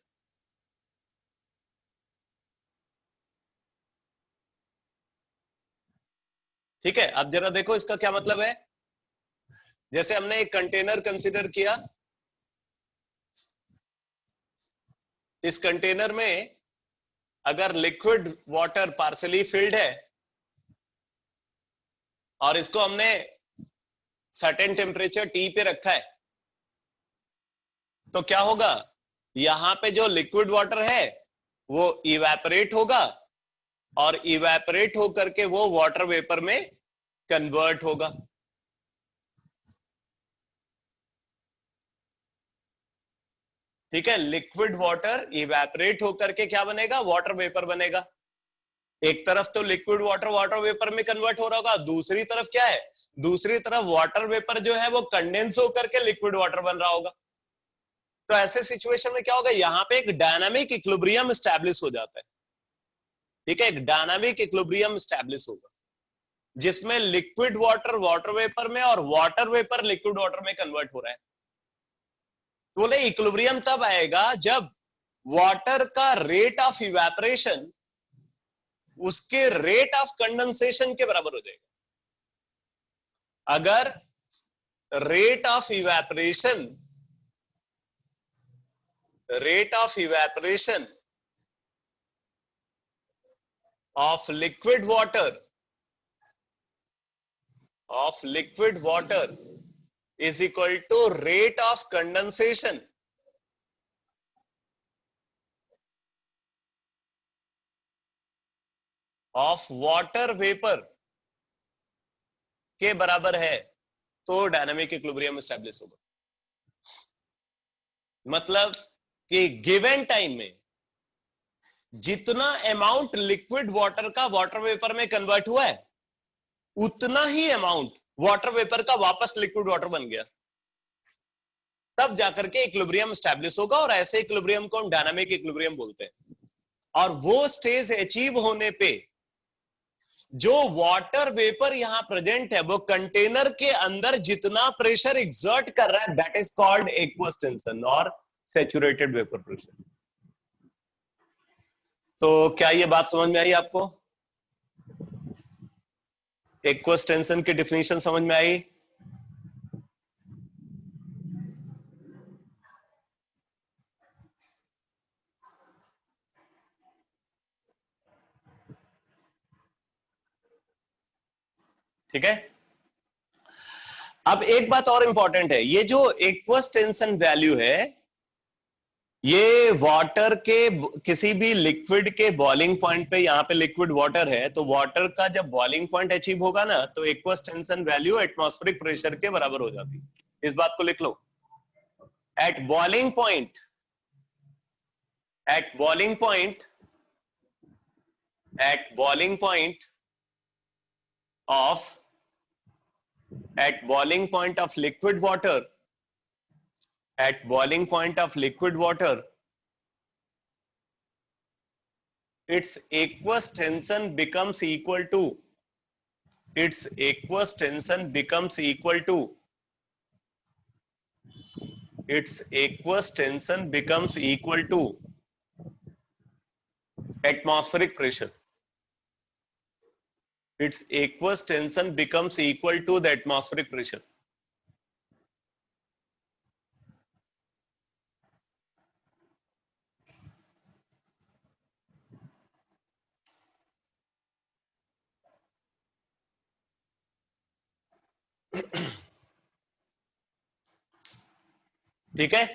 ठीक है, अब जरा देखो इसका क्या मतलब है। जैसे हमने एक कंटेनर कंसीडर किया, इस कंटेनर में अगर लिक्विड वाटर पार्शली फिल्ड है और इसको हमने सर्टेन टेम्परेचर T पे रखा है, तो क्या होगा, यहां पे जो लिक्विड वाटर है वो इवेपोरेट होगा और इवेपोरेट होकर के वो वाटर वेपर में कन्वर्ट होगा। ठीक है, लिक्विड वाटर इवेपोरेट होकर के क्या बनेगा, वाटर वेपर बनेगा। एक तरफ तो लिक्विड वाटर वाटर वेपर में कन्वर्ट हो रहा होगा, दूसरी तरफ क्या है, दूसरी तरफ वाटर वेपर जो है वो कंडेंस होकर के लिक्विड वाटर बन रहा होगा। तो ऐसे सिचुएशन में क्या होगा, यहां पे एक डायनामिक इक्विलिब्रियम एस्टैब्लिश हो जाता है। ठीक है, एक डायनामिक इक्विलिब्रियम एस्टैब्लिश होगा जिसमें लिक्विड वाटर वाटर वेपर में और वाटर वेपर लिक्विड वाटर में कन्वर्ट हो रहा है। तो बोले इक्विलिब्रियम तब आएगा जब वाटर का रेट ऑफ इवेपोरेशन उसके रेट ऑफ कंडेंसेशन के बराबर हो जाएगा। अगर rate of evaporation of liquid water is equal to rate of condensation of water vapor के बराबर है तो डायनामिक इक्विलिब्रियम एस्टैब्लिश होगा। मतलब कि गिवन टाइम में जितना अमाउंट लिक्विड वाटर का वाटर वेपर में कन्वर्ट हुआ है, उतना ही अमाउंट वाटर वेपर का वापस लिक्विड वाटर बन गया, तब जाकर के इक्विलिब्रियम स्टैब्लिश होगा। और ऐसे इक्विलिब्रियम को हम डायनामिक इक्विलिब्रियम बोलते हैं। और वो स्टेज अचीव होने पे जो वाटर वेपर यहां प्रेजेंट है, वो कंटेनर के अंदर जितना प्रेशर एक्सर्ट कर रहा है, that is called aqueous tension और सैचुरेटेड वेपर प्रेशर। तो क्या ये बात समझ में आई आपको? एक्वस टेंशन की डिफिनीशन समझ में आई? ठीक है। अब एक बात और इंपॉर्टेंट है, ये जो एक्वस टेंशन वैल्यू है, ये वाटर के किसी भी लिक्विड के बॉइलिंग पॉइंट पे, यहां पे लिक्विड वाटर है, तो वाटर का जब बॉइलिंग पॉइंट अचीव होगा ना, तो aqueous tension value atmospheric pressure के बराबर हो जाती है। इस बात को लिख लो। At boiling point, at boiling point, at boiling point of, at boiling point of liquid water, at boiling point of liquid water, its aqueous tension becomes equal to, its aqueous tension becomes equal to, its aqueous tension becomes equal to atmospheric pressure. Its aqueous tension becomes equal to the atmospheric pressure. ठीक है।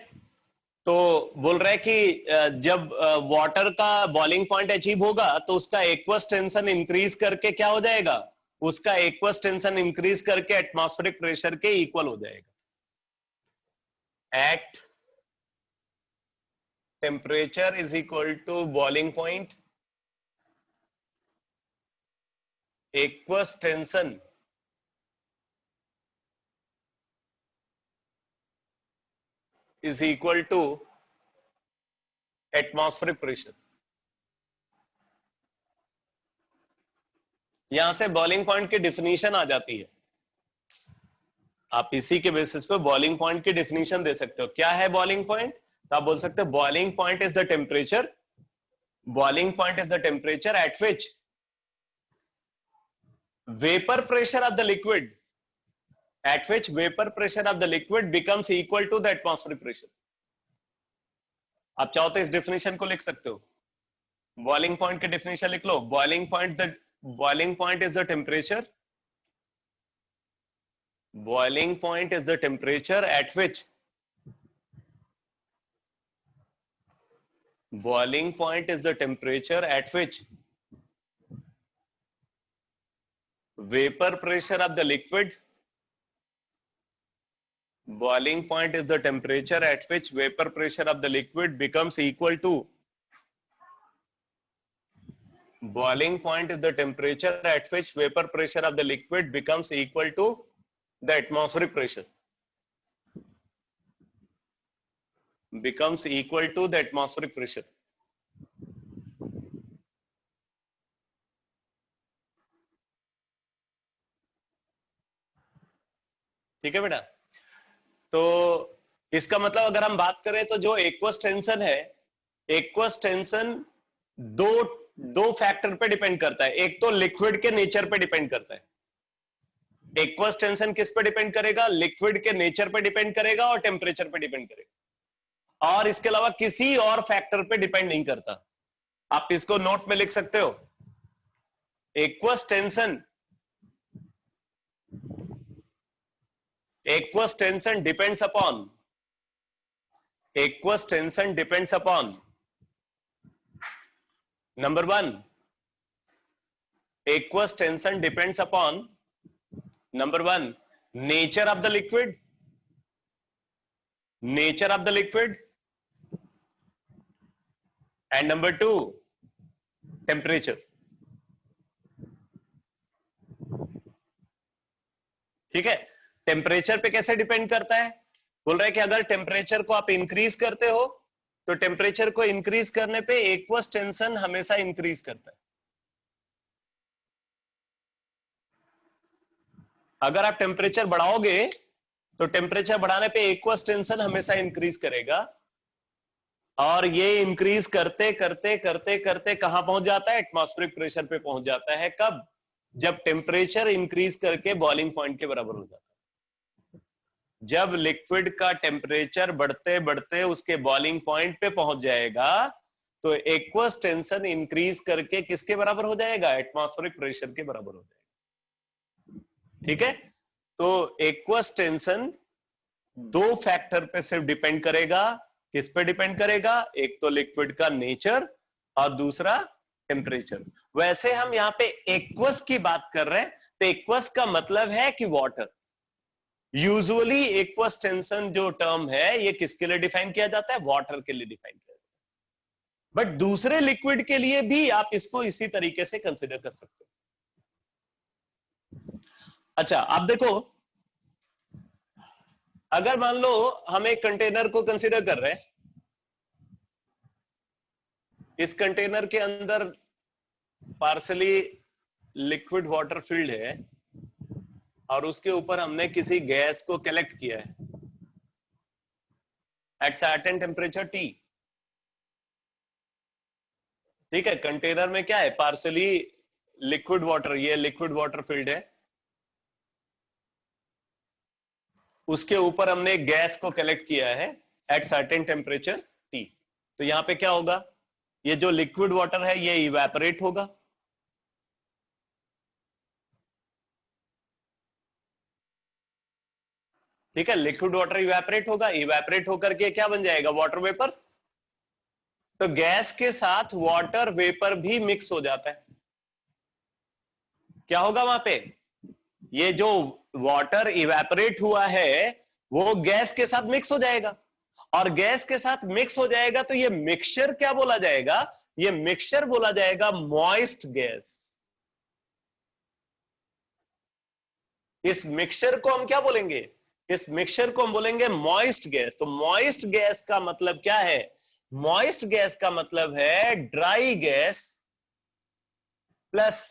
तो बोल रहा है कि जब water का boiling point achieve होगा, तो उसका एक्वस टेंशन इंक्रीज करके क्या हो जाएगा, उसका एक्वस टेंशन इंक्रीज करके एटमॉस्फेरिक प्रेशर के इक्वल हो जाएगा। At temperature is equal to boiling point, aqueous tension is equal to atmospheric pressure. यहां से बॉइलिंग पॉइंट की डिफिनीशन आ जाती है। आप इसी के बेसिस पे बॉइलिंग पॉइंट की डिफिनीशन दे सकते हो। क्या है बॉइलिंग पॉइंट? तो आप बोल सकते हो boiling point is the temperature, boiling point is the temperature at which vapour pressure of the liquid, at which vapor pressure of the liquid becomes equal to the atmospheric pressure. आप चाहो तो इस definition को लिख सकते हो। Boiling point की definition लिख लो। Boiling point is the temperature, boiling point is the temperature at which, boiling point is the temperature at which vapor pressure of the liquid, boiling point is the temperature at which vapor pressure of the liquid becomes equal to, boiling point is the temperature at which vapor pressure of the liquid becomes equal to the atmospheric pressure, becomes equal to the atmospheric pressure. ठीक है बेटा। तो इसका मतलब अगर हम बात करें तो जो एक्वस टेंशन है, एक्वस टेंशन दो दो फैक्टर पे डिपेंड करता है। एक तो लिक्विड के नेचर पे डिपेंड करता है। एक्वस टेंशन किस पे डिपेंड करेगा? लिक्विड के नेचर पे डिपेंड करेगा और टेम्परेचर पे डिपेंड करेगा, और इसके अलावा किसी और फैक्टर पे डिपेंड नहीं करता। आप इसको नोट में लिख सकते हो। Aqueous tension, aqueous tension depends upon, aqueous tension depends upon, number one, aqueous tension depends upon, number one, nature of the liquid, nature of the liquid, and number two, temperature. ठीक है, temperature पे कैसे depend करता है? बोल रहा है कि अगर टेम्परेचर को आप इंक्रीज करते हो तो टेम्परेचर को इंक्रीज करने पे एक्वस टेंशन हमेशा इंक्रीज करता है। अगर आप टेम्परेचर बढ़ाओगे तो टेम्परेचर बढ़ाने पे एक्वस टेंशन हमेशा इंक्रीज करेगा, और ये इंक्रीज करते करते करते करते कहां पहुंच जाता है? एटमॉस्फेरिक प्रेशर पे पहुंच जाता है। कब? जब टेम्परेचर इंक्रीज करके बॉइलिंग पॉइंट के बराबर हो जाता है। जब लिक्विड का टेम्परेचर बढ़ते बढ़ते उसके बॉइलिंग पॉइंट पे पहुंच जाएगा तो एक्वस टेंशन इंक्रीज करके किसके बराबर हो जाएगा? एटमॉस्फेरिक प्रेशर के बराबर हो जाएगा। ठीक है, तो एक्वस टेंशन दो फैक्टर पे सिर्फ डिपेंड करेगा। किस पे डिपेंड करेगा? एक तो लिक्विड का नेचर और दूसरा टेम्परेचर। वैसे हम यहाँ पे एक्वस की बात कर रहे हैं, तो एक्वस का मतलब है कि वाटर। यूजुअली एक्वस टेंशन जो टर्म है ये किसके लिए डिफाइन किया जाता है? वाटर के लिए डिफाइन किया जाता है। बट दूसरे लिक्विड के लिए भी आप इसको इसी तरीके से कंसिडर कर सकते हो। अच्छा, आप देखो, अगर मान लो हम एक कंटेनर को कंसीडर कर रहे हैं, इस कंटेनर के अंदर पार्सली लिक्विड वाटर फिल्ड है और उसके ऊपर हमने किसी गैस को कलेक्ट किया है एट सर्टेन टेम्परेचर T। ठीक है, कंटेनर में क्या है? पार्सली लिक्विड वाटर, ये लिक्विड वाटर फिल्ड है, उसके ऊपर हमने गैस को कलेक्ट किया है एट सर्टेन टेम्परेचर T। तो यहां पे क्या होगा? ये जो लिक्विड वाटर है ये इवेपोरेट होगा, ठीक है, लिक्विड वाटर इवेपोरेट होगा, इवेपोरेट होकर के क्या बन जाएगा? Water vapour. तो गैस के साथ वाटर वेपर भी मिक्स हो जाता है। क्या होगा वहां पे? ये जो वाटर इवेपोरेट हुआ है वो गैस के साथ मिक्स हो जाएगा, और गैस के साथ मिक्स हो जाएगा तो ये मिक्सचर क्या बोला जाएगा? ये मिक्सचर बोला जाएगा मॉइस्ट गैस। इस मिक्सचर को हम क्या बोलेंगे? इस मिक्सचर को हम बोलेंगे मॉइस्ट गैस। तो मॉइस्ट गैस का मतलब क्या है? मॉइस्ट गैस का मतलब है dry gas plus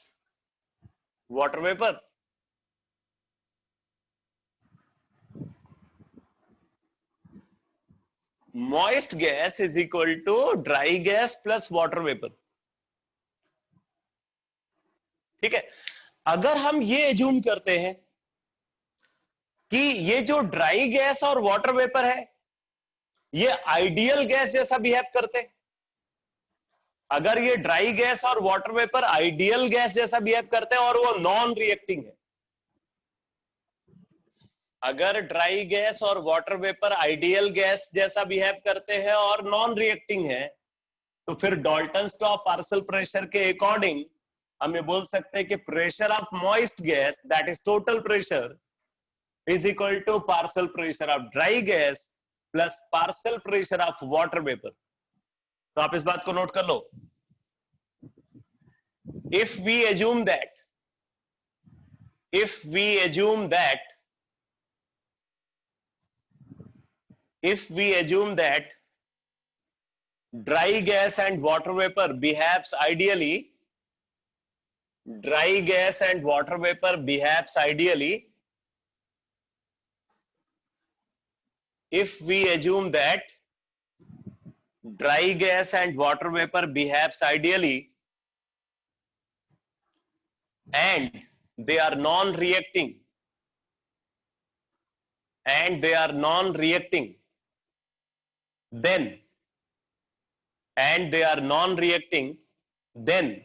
water vapour. Moist gas is equal to dry gas plus water vapour. ठीक है, अगर हम ये एज्यूम करते हैं कि ये जो ड्राई गैस और वाटर वेपर है ये आइडियल गैस जैसा बिहेव करते हैं, अगर ये ड्राई गैस और वाटर वेपर आइडियल गैस जैसा बिहेव करते हैं और वो नॉन रिएक्टिंग है, अगर ड्राई गैस और वाटर वेपर आइडियल गैस जैसा बिहेव करते हैं और नॉन रिएक्टिंग है, तो फिर Dalton's law of partial pressure के अकॉर्डिंग हम ये बोल सकते हैं कि pressure of moist gas that is total pressure is equal to partial pressure of dry gas plus partial pressure of water vapor। तो आप इस बात को नोट कर लो। if we assume that if we assume that dry gas and water vapor behaves ideally, dry gas and water vapor behaves ideally, if we assume that dry gas and water vapor behaves ideally and they are non-reacting then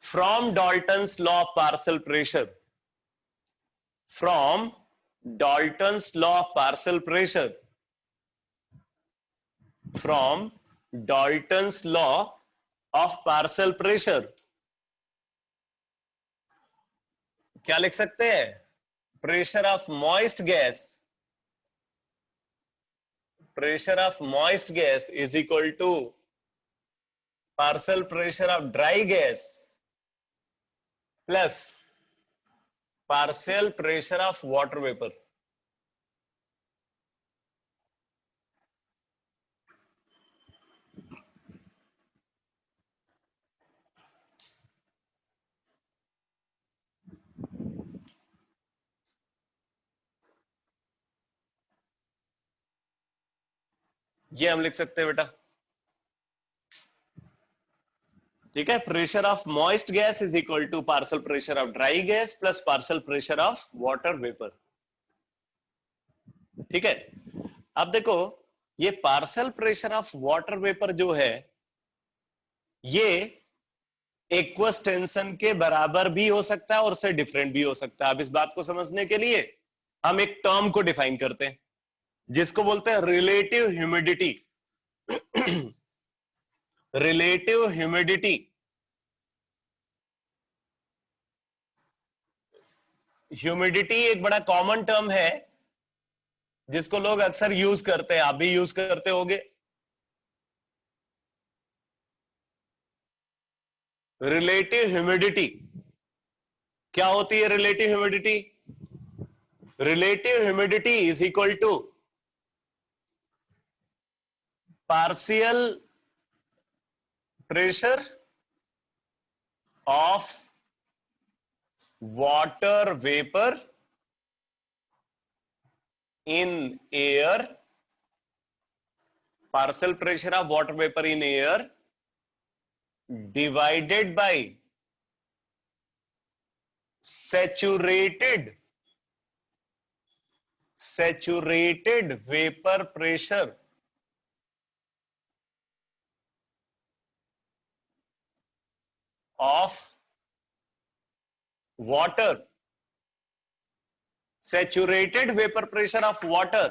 from Dalton's law of partial pressure, from Dalton's law of partial pressure, from Dalton's law of partial pressure, क्या लिख सकते हैं? Pressure of moist gas, pressure of moist gas is equal to partial pressure of dry gas plus partial pressure of water vapor. ये हम लिख सकते हैं बेटा, ठीक है। Pressure of moist gas is equal to partial pressure of dry gas plus partial pressure of water vapour, ठीक है। अब देखो, ये partial pressure of water vapour जो है, ये एक्वस टेंशन के बराबर भी हो सकता है और उससे डिफरेंट भी हो सकता है। अब इस बात को समझने के लिए हम एक टर्म को डिफाइन करते हैं जिसको बोलते हैं relative humidity. Relative humidity, humidity एक बड़ा कॉमन टर्म है जिसको लोग अक्सर यूज करते हैं, आप भी यूज करते होगे। रिलेटिव ह्यूमिडिटी क्या होती है? Relative humidity, relative humidity is equal to partial pressure of water vapour in air, partial pressure of water vapor in air divided by saturated vapor pressure of water, saturated vapor pressure of water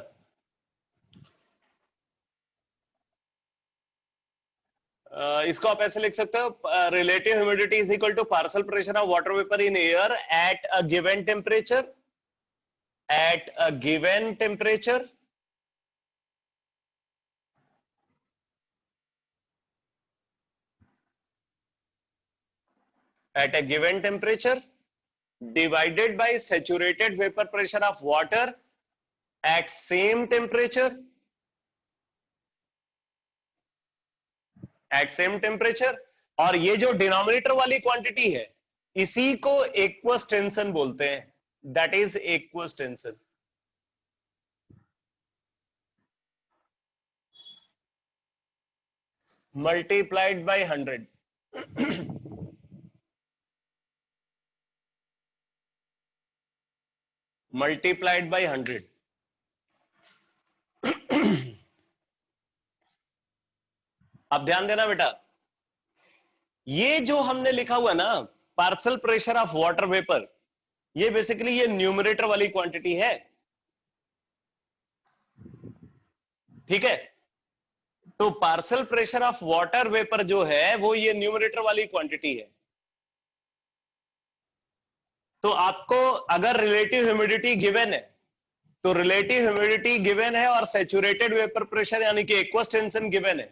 इसको आप ऐसे लिख सकते हो, relative humidity is equal to partial pressure of water vapour in air at a given temperature, at a given temperature divided by saturated vapor pressure of water at same temperature और ये जो denominator वाली quantity है इसी को aqueous tension बोलते हैं, that is aqueous tension. Multiplied by 100 multiplied by 100। अब ध्यान देना बेटा, ये जो हमने लिखा हुआ ना partial pressure of water vapour, ये बेसिकली ये न्यूमरेटर वाली क्वांटिटी है, ठीक है। तो partial pressure of water vapour जो है वो ये न्यूमरेटर वाली क्वांटिटी है। तो आपको अगर रिलेटिव ह्यूमिडिटी गिवन है तो रिलेटिव ह्यूमिडिटी गिवन है और सैचुरेटेड वेपर प्रेशर यानी कि एक्वस टेंशन गिवन है,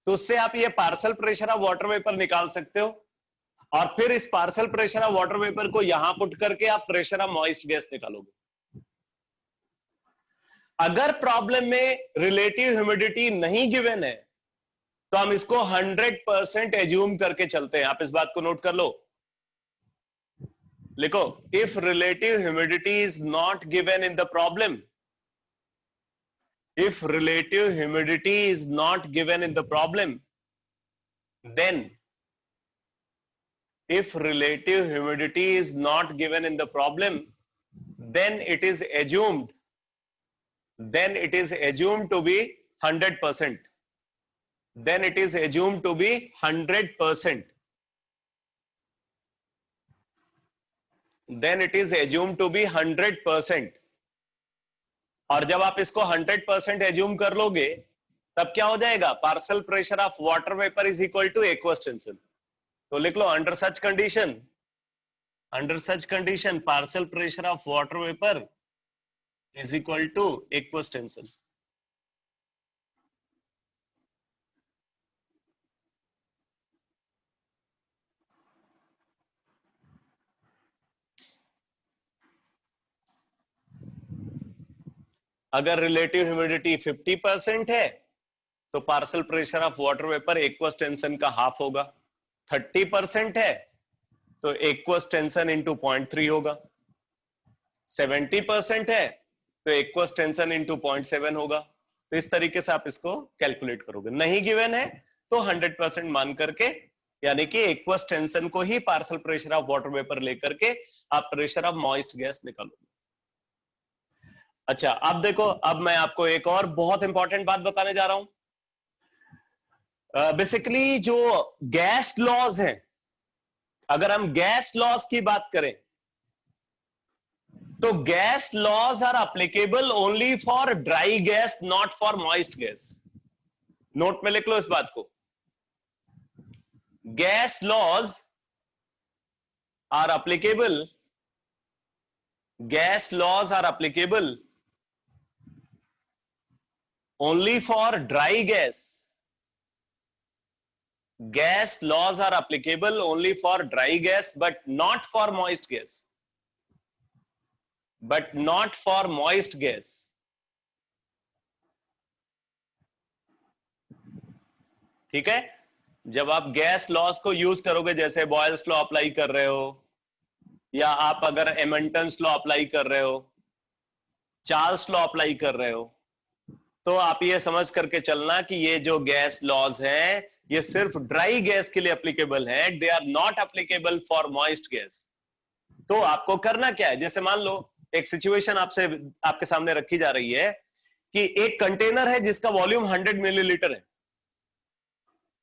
तो उससे आप ये partial pressure of water vapour निकाल सकते हो और फिर इस partial pressure of water vapour को यहां पुट करके आप प्रेशर ऑफ मॉइस्ट गैस निकालोगे। अगर प्रॉब्लम में रिलेटिव ह्यूमिडिटी नहीं गिवन है तो हम इसको 100% एज्यूम करके चलते हैं। आप इस बात को नोट कर लो, लिखो, if relative humidity is not given in the problem, if relative humidity is not given in the problem, then if relative humidity is not given in the problem, then it is assumed to be 100%. Then it is assumed to be 100%. Then it is assumed to be 100%. और जब आप इसको 100% assume कर लोगे तब क्या हो जाएगा? Partial pressure of water vapour is equal to aqueous tension. तो लिख लो, under such condition partial pressure of water vapour is equal to aqueous tension. अगर रिलेटिव ह्यूमिडिटी 50% है तो partial pressure of water vapour aqueous tension का half होगा। 30% है तो एक्वस टेंशन इंटू 0.3 होगा। 70% है तो एक्वस टेंशन इंटू 0.7 होगा। तो इस तरीके से आप इसको कैलकुलेट करोगे। नहीं गिवन है तो 100% मान करके, यानी कि एक्वस टेंशन को ही partial pressure of water vapour लेकर के आप प्रेशर ऑफ मॉइस्ट गैस निकालोगे। अच्छा, अब देखो, अब मैं आपको एक और बहुत इंपॉर्टेंट बात बताने जा रहा हूं। बेसिकली जो गैस लॉज हैं, अगर हम गैस लॉज की बात करें तो gas laws are applicable only for dry gas, not for moist gas. Note में लिख लो इस बात को। Gas laws are applicable, gas laws are applicable only for dry gas. Gas laws are applicable only for dry gas, but not for moist gas. But not for moist gas. ठीक है? जब आप गैस लॉज को use करोगे, जैसे Boyle's law apply कर रहे हो, या आप अगर एमंटन्स लॉ अप्लाई कर रहे हो, चार्ल्स लॉ अप्लाई कर रहे हो, तो आप ये समझ करके चलना कि ये जो गैस लॉज हैं ये सिर्फ ड्राई गैस के लिए एप्लीकेबल है, they are not applicable for moist gas. तो आपको करना क्या है, जैसे मान लो एक सिचुएशन आपसे आपके सामने रखी जा रही है कि एक कंटेनर है जिसका वॉल्यूम 100 मिलीलीटर है,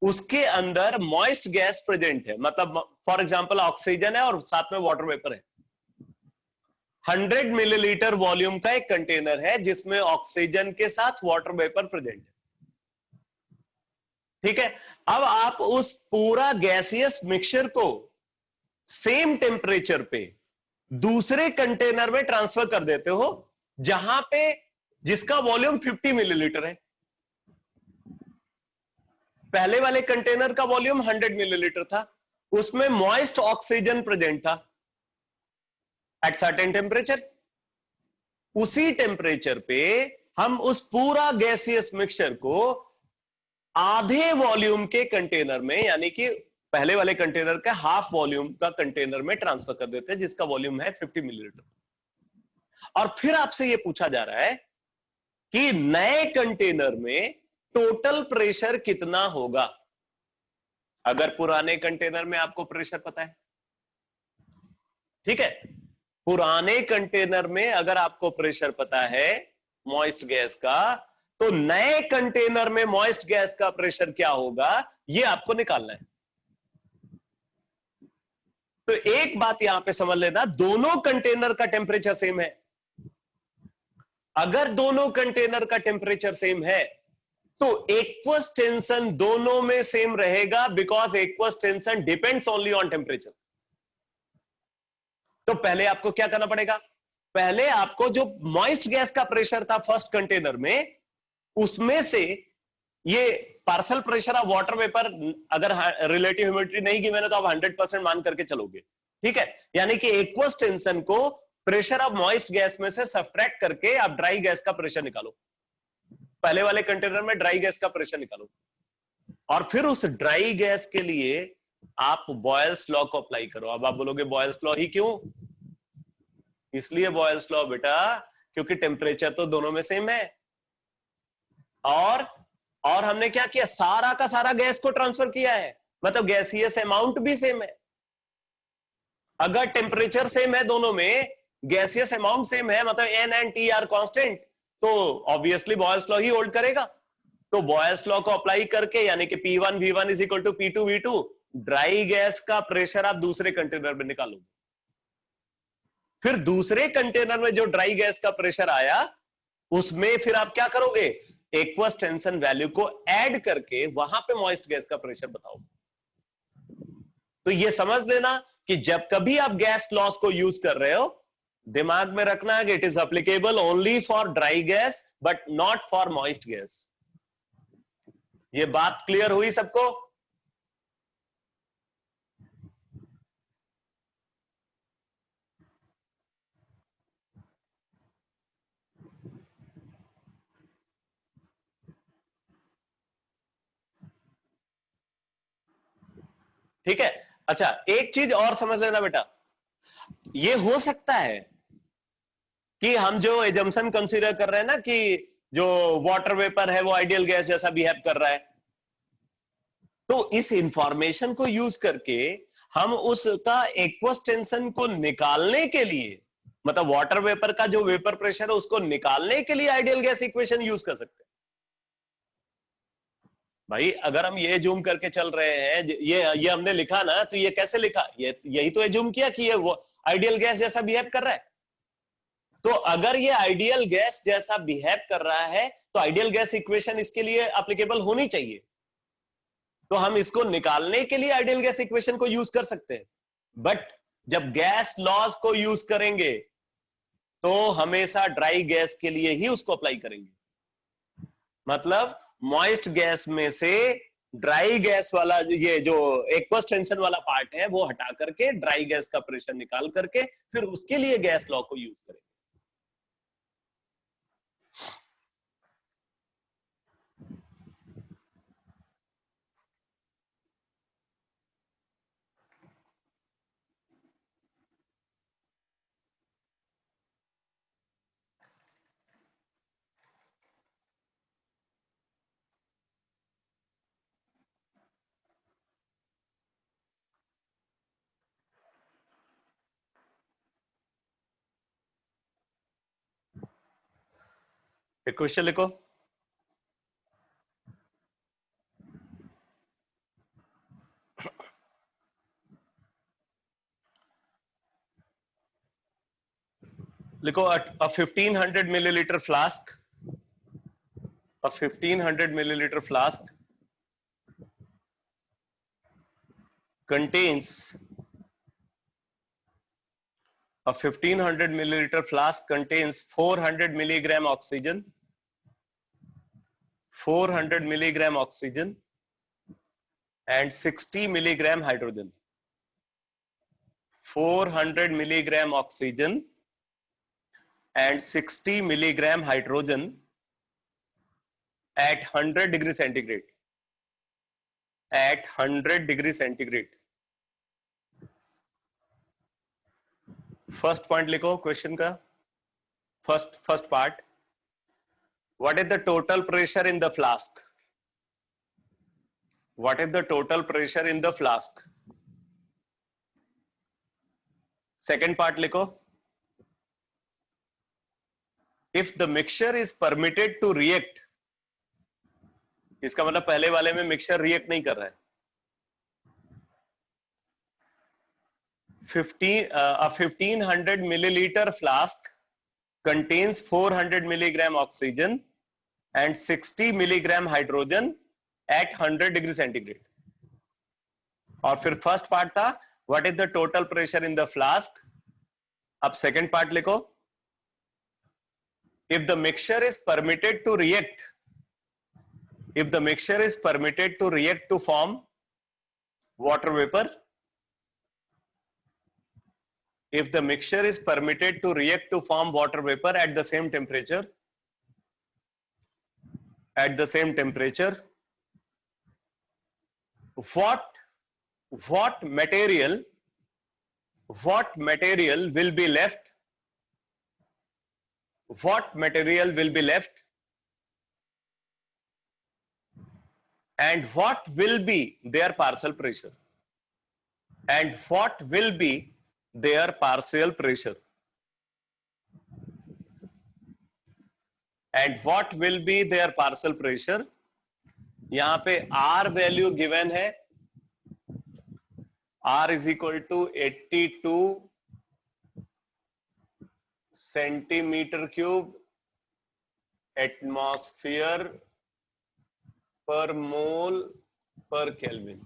उसके अंदर मॉइस्ट गैस प्रेजेंट है, मतलब फॉर एग्जांपल ऑक्सीजन है और साथ में वाटर वेपर है। 100 मिलीलीटर वॉल्यूम का एक कंटेनर है जिसमें ऑक्सीजन के साथ वाटर वेपर प्रेजेंट है। ठीक है, अब आप उस पूरा गैसियस मिक्सचर को सेम टेम्परेचर पे दूसरे कंटेनर में ट्रांसफर कर देते हो, जहां पे जिसका वॉल्यूम 50 मिलीलीटर है। पहले वाले कंटेनर का वॉल्यूम 100 मिलीलीटर था, उसमें मॉइस्ट ऑक्सीजन प्रेजेंट था एट सर्टेन टेम्परेचर। उसी टेम्परेचर पे हम उस पूरा गैसियस मिक्सचर को आधे वॉल्यूम के कंटेनर में, यानी कि पहले वाले कंटेनर का हाफ वॉल्यूम का कंटेनर में ट्रांसफर कर देते हैं जिसका वॉल्यूम है 50 मिलीलीटर। और फिर आपसे यह पूछा जा रहा है कि नए कंटेनर में टोटल प्रेशर कितना होगा। अगर पुराने कंटेनर में आपको प्रेशर पता है, ठीक है, पुराने कंटेनर में अगर आपको प्रेशर पता है मॉइस्ट गैस का, तो नए कंटेनर में मॉइस्ट गैस का प्रेशर क्या होगा यह आपको निकालना है। तो एक बात यहां पे समझ लेना, दोनों कंटेनर का टेम्परेचर सेम है। अगर दोनों कंटेनर का टेम्परेचर सेम है तो एक्वस टेंशन दोनों में सेम रहेगा, because aqueous tension depends only on temperature. तो पहले आपको क्या करना पड़ेगा, पहले आपको जो मॉइस्ट गैस का प्रेशर था फर्स्ट कंटेनर में, उसमें से ये partial pressure of water vapour, अगर रिलेटिव ह्यूमिडिटी नहीं गिवन है तो आप 100% मान करके चलोगे। ठीक है, यानी कि एक्वस टेंशन को प्रेशर ऑफ मॉइस्ट गैस में से सब्ट्रैक्ट करके आप ड्राई गैस का प्रेशर निकालो। पहले वाले कंटेनर में ड्राई गैस का प्रेशर निकालो, और फिर उस ड्राई गैस के लिए आप बॉयल्स लॉ को अप्लाई करो। अब आप बोलोगे बॉयल्स लॉ ही क्यों? इसलिए बॉयल्स लॉ बेटा, क्योंकि टेम्परेचर तो दोनों में सेम है, और हमने क्या किया, सारा का सारा गैस को ट्रांसफर किया है, मतलब गैसियस अमाउंट भी सेम है। अगर टेम्परेचर सेम है दोनों में, गैसियस अमाउंट सेम है, मतलब n and T are constant, तो ऑब्वियसली बॉयल्स लॉ ही होल्ड करेगा। तो बॉयल्स लॉ को अप्लाई करके, यानी कि P1 V1 is equal to P2 V2, dry gas का प्रेशर आप दूसरे कंटेनर में निकालोगे। फिर दूसरे कंटेनर में जो ड्राई गैस का प्रेशर आया, उसमें फिर आप क्या करोगे, एक्वस टेंशन वैल्यू को ऐड करके वहां पे मॉइस्ट गैस का प्रेशर बताओगे। तो ये समझ लेना कि जब कभी आप गैस लॉस को यूज कर रहे हो, दिमाग में रखना है कि it is applicable only for dry gas but not for moist gas. ये बात क्लियर हुई सबको? ठीक है। अच्छा, एक चीज और समझ लेना बेटा, ये हो सकता है कि हम जो एजम्पशन कंसीडर कर रहे हैं ना कि जो वाटर वेपर है वो आइडियल गैस जैसा बिहेव कर रहा है, तो इस इंफॉर्मेशन को यूज करके हम उसका एक्वस टेंशन को निकालने के लिए, मतलब वाटर वेपर का जो वेपर प्रेशर है उसको निकालने के लिए आइडियल गैस इक्वेशन यूज कर सकते हैं। भाई अगर हम ये जूम करके चल रहे हैं, ये हमने लिखा ना, तो ये कैसे लिखा, ये यही तो जूम किया कि ये वो आइडियल गैस जैसा बिहेव कर रहा है। तो अगर ये आइडियल गैस जैसा बिहेव कर रहा है तो आइडियल गैस इक्वेशन इसके लिए एप्लीकेबल होनी चाहिए, तो हम इसको निकालने के लिए आइडियल गैस इक्वेशन को यूज कर सकते हैं। बट जब गैस लॉज को यूज करेंगे तो हमेशा ड्राई गैस के लिए ही उसको अप्लाई करेंगे। मतलब मॉइस्ट गैस में से ड्राई गैस वाला ये जो एक्वस टेंशन वाला पार्ट है वो हटा करके ड्राई गैस का प्रेशर निकाल करके फिर उसके लिए गैस लॉ को यूज करेंगे। एक क्वेश्चन लिखो। लिखो, a 1500 milliliter flask, a 1500 milliliter flask contains a 1500 milliliter flask contains 400 milligram oxygen, 400 milligram oxygen and 60 milligram hydrogen. 400 milligram oxygen and 60 milligram hydrogen at 100 degree centigrade. At 100 degree centigrade. First point लिखो question का, first part, what is the total pressure in the flask? What is the total pressure in the flask? Second part लिखो, if the mixture is permitted to react, इसका मतलब पहले वाले में mixture react नहीं कर रहा है। 1500 milliliter flask contains 400 milligram oxygen and 60 milligram hydrogen at 100 degree centigrade. और फिर फर्स्ट पार्ट था what is the total pressure in the flask. अब सेकेंड पार्ट लिखो, if the mixture is permitted to react, if the mixture is permitted to react to form water vapor, if the mixture is permitted to react to form water vapor at the same temperature, at the same temperature, what material will be left, what material will be left and what will be their partial pressure, and what will be their partial pressure, and what will be their partial pressure। यहां पे R value given है, R is equal to 82 centimetre cube atmosphere पर mole पर kelvin.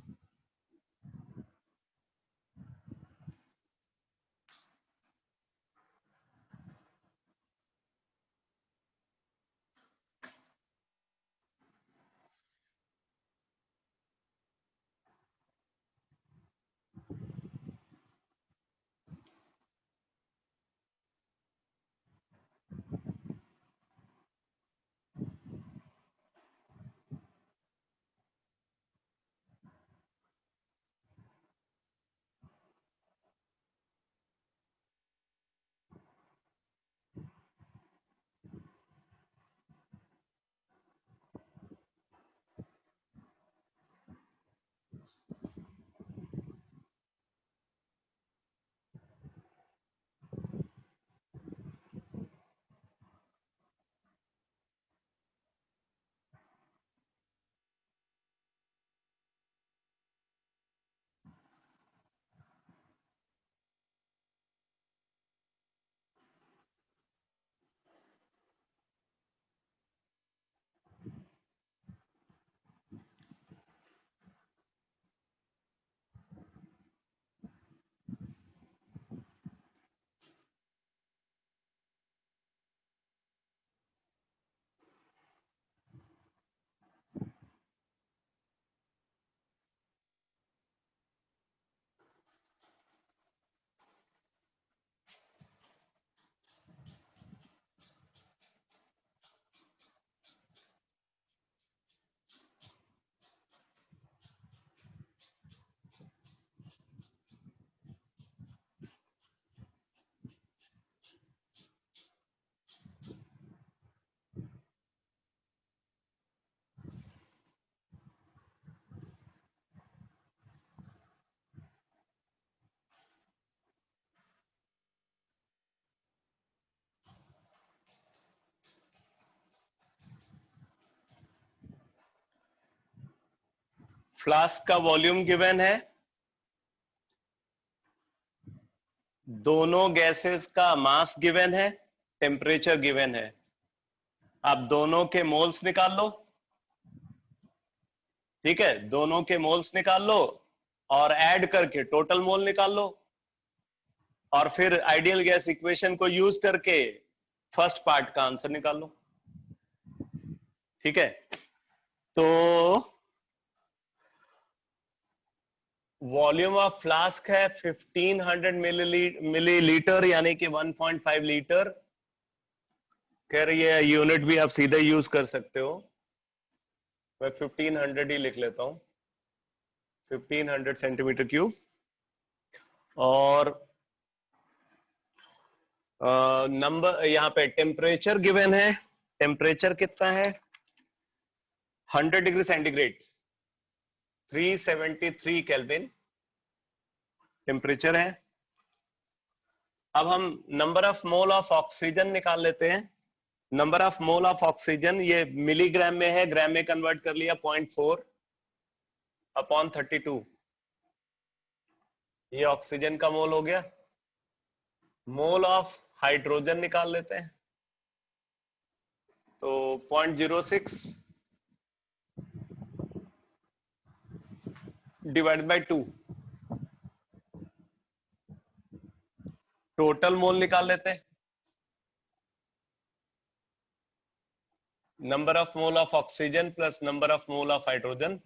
Flask का volume given है, दोनों gases का mass given है, टेम्परेचर गिवन है। आप दोनों के मोल्स निकाल लो, ठीक है, दोनों के मोल्स निकाल लो और ऐड करके टोटल मोल निकाल लो, और फिर आइडियल गैस इक्वेशन को यूज करके फर्स्ट पार्ट का आंसर निकाल लो। ठीक है, तो वॉल्यूम ऑफ फ्लास्क है 1500 मिलीलीटर, यानी कि 1.5 लीटर। कह रही है यूनिट भी आप सीधे यूज कर सकते हो, मैं 1500 ही लिख लेता हूं, 1500 सेंटीमीटर क्यूब। और नंबर यहाँ पे टेम्परेचर गिवन है, टेम्परेचर कितना है 100 डिग्री सेंटीग्रेड, 373 केल्विन टेम्परेचर है। अब हम number of mole of oxygen निकाल लेते हैं। Number of mole of oxygen, ये मिलीग्राम में है, ग्राम में कन्वर्ट कर लिया, 0.4 अपॉन 32, ये ऑक्सीजन का मोल हो गया। मोल ऑफ हाइड्रोजन निकाल लेते हैं, तो 0.06 डिवाइड बाय 2, टोटल मोल निकाल लेते हैं। Number of mole of oxygen plus number of mole of hydrogen,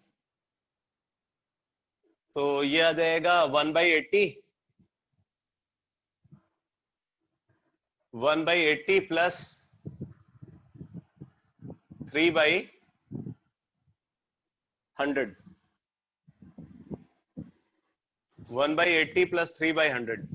तो ये आ जाएगा 1/80, 1/80 प्लस 3/100, 1/80 प्लस 3/100।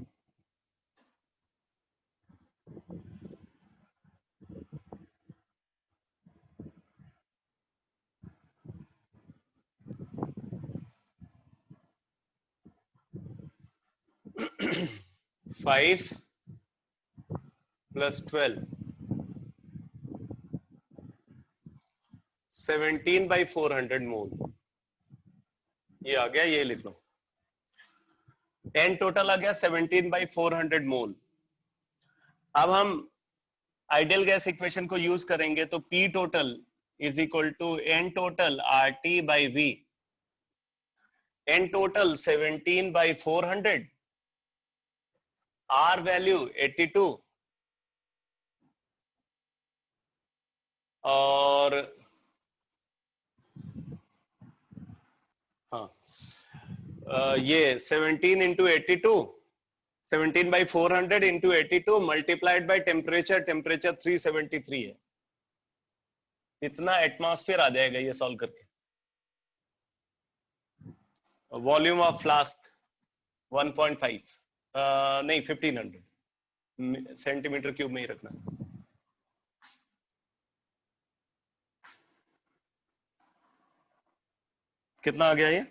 फाइव प्लस 12, 17/400 मोल, ये आ गया, ये लिख लो। एन टोटल आ गया 17/400 मोल। अब हम आइडियल गैस इक्वेशन को यूज करेंगे, तो P total is equal to N total RT by V। N total 17/400, R value 82, और हाँ ये 17 into 82, 17/400 into 82 multiplied by temperature, temperature 373 है, इतना एटमॉस्फेयर आ जाएगा ये सॉल्व करके। वॉल्यूम ऑफ फ्लास्क 1.5, नहीं 1500 सेंटीमीटर क्यूब में ही रखना। कितना आ गया ये?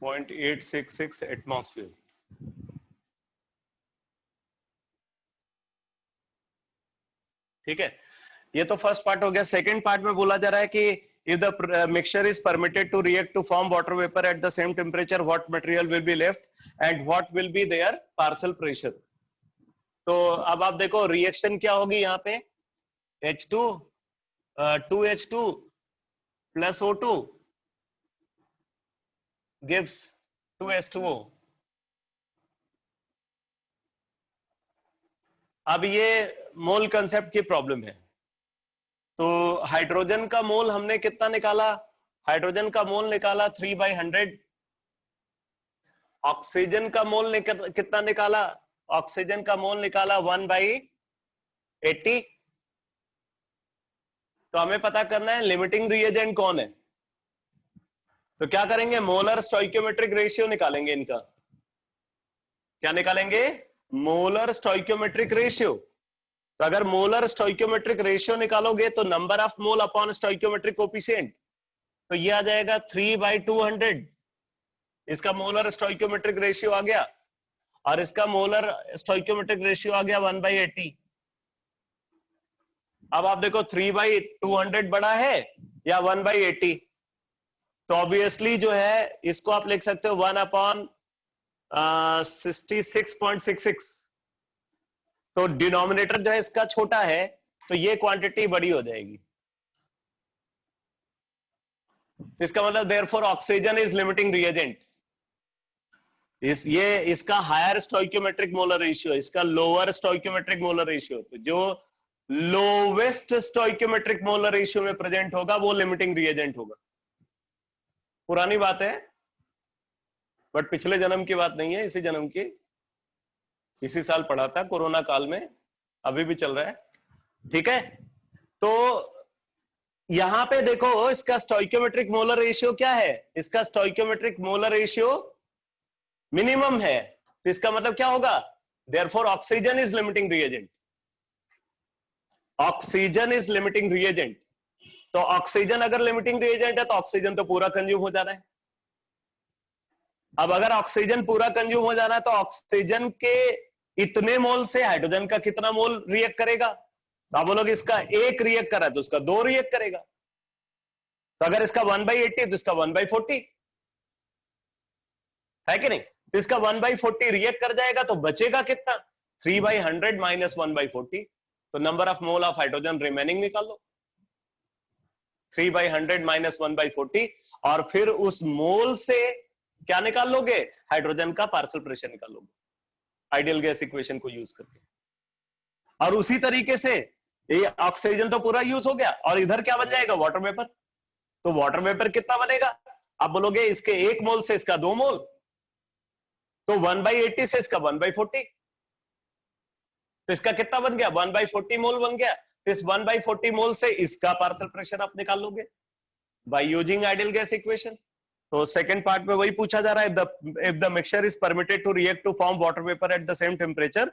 Point 866 atmosphere. ठीक है, ये तो फर्स्ट पार्ट हो गया। सेकंड पार्ट में बोला जा रहा है कि if the mixture is permitted to react to form water vapor at the same temperature, what material will be left and what will be their partial pressure। तो अब आप देखो रिएक्शन क्या होगी यहाँ पे, H2 2H2 plus O2 gives 2H2O। अब ये मोल कंसेप्ट की प्रॉब्लम है, तो हाइड्रोजन का मोल हमने कितना निकाला? हाइड्रोजन का मोल निकाला 3/100। ऑक्सीजन का मोल कितना निकाला? ऑक्सीजन का मोल निकाला 1/80। तो हमें पता करना है लिमिटिंग रिएजेंट कौन है। तो क्या करेंगे? मोलर स्टोइकियोमेट्रिक रेशियो निकालेंगे इनका। क्या निकालेंगे? Molar stoichiometric ratio. तो अगर मोलर स्टोइकियोमेट्रिक रेशियो निकालोगे तो number of mole upon stoichiometric coefficient, तो ये आ जाएगा 3/200। इसका मोलर स्टोइकियोमेट्रिक रेशियो आ गया, और इसका मोलर स्टोइकियोमेट्रिक रेशियो आ गया 1/80। अब आप देखो 3/200 बड़ा है या 1/80? तो ऑब्वियसली जो है इसको आप लिख सकते हो 1/66.66। तो डिनोमिनेटर जो है इसका छोटा है, तो ये क्वांटिटी बड़ी हो जाएगी। इसका मतलब therefore oxygen is limiting reagent. इसका हायर स्टोइकियोमेट्रिक मोलर रेशियो, इसका लोअर स्टोइकियोमेट्रिक मोलर रेशियो। तो जो लोवेस्ट स्टोइकियोमेट्रिक मोलर रेशियो में प्रेजेंट होगा वो लिमिटिंग रिएजेंट होगा। पुरानी बात है, बट पिछले जन्म की बात नहीं है, इसी जन्म की। इसी साल पढ़ा था कोरोना काल में, अभी भी चल रहा है। ठीक है, तो यहां पे देखो इसका स्टोइकियोमेट्रिक मोलर रेशियो क्या है? इसका स्टोइकियोमेट्रिक मोलर रेशियो मिनिमम है। तो इसका मतलब क्या होगा? Therefore oxygen is limiting reagent. Oxygen is limiting reagent. तो ऑक्सीजन अगर लिमिटिंग रिएजेंट है तो ऑक्सीजन तो पूरा कंज्यूम हो जाना है। अब अगर ऑक्सीजन पूरा कंज्यूम हो जाना है तो ऑक्सीजन के इतने मोल से हाइड्रोजन का कितना मोल रिएक्ट करेगा? तो आप बोलोगे इसका एक रिएक्ट करा तो उसका 2 रिएक्ट करेगा। तो अगर इसका 1/80 तो इसका 1/40 है कि नहीं? तो इसका 1/40 रिएक्ट कर जाएगा तो बचेगा कितना? 3/100 माइनस 1/40। तो number of mole of hydrogen remaining निकाल लो, 3/100 माइनस 1/40। और फिर उस मोल से क्या निकाल लोगे? हाइड्रोजन का पार्शियल प्रेशर निकाल लोगे आइडियल गैस इक्वेशन को यूज करके। और उसी तरीके से ये ऑक्सीजन तो पूरा यूज हो गया, और इधर क्या बन जाएगा? Water vapour. तो वाटर वेपर कितना बनेगा? आप बोलोगे इसके 1 मोल से इसका 2 मोल, तो 1/80 से इसका 1/40। तो इसका कितना बन गया? 1/40 मोल बन गया। तो इस 1/40 मोल से इसका पार्शियल प्रेशर आप निकाल लोगे by using ideal gas equation. तो सेकंड पार्ट में वही पूछा जा रहा है, if the mixture is permitted to react to form water vapor at the same temperature,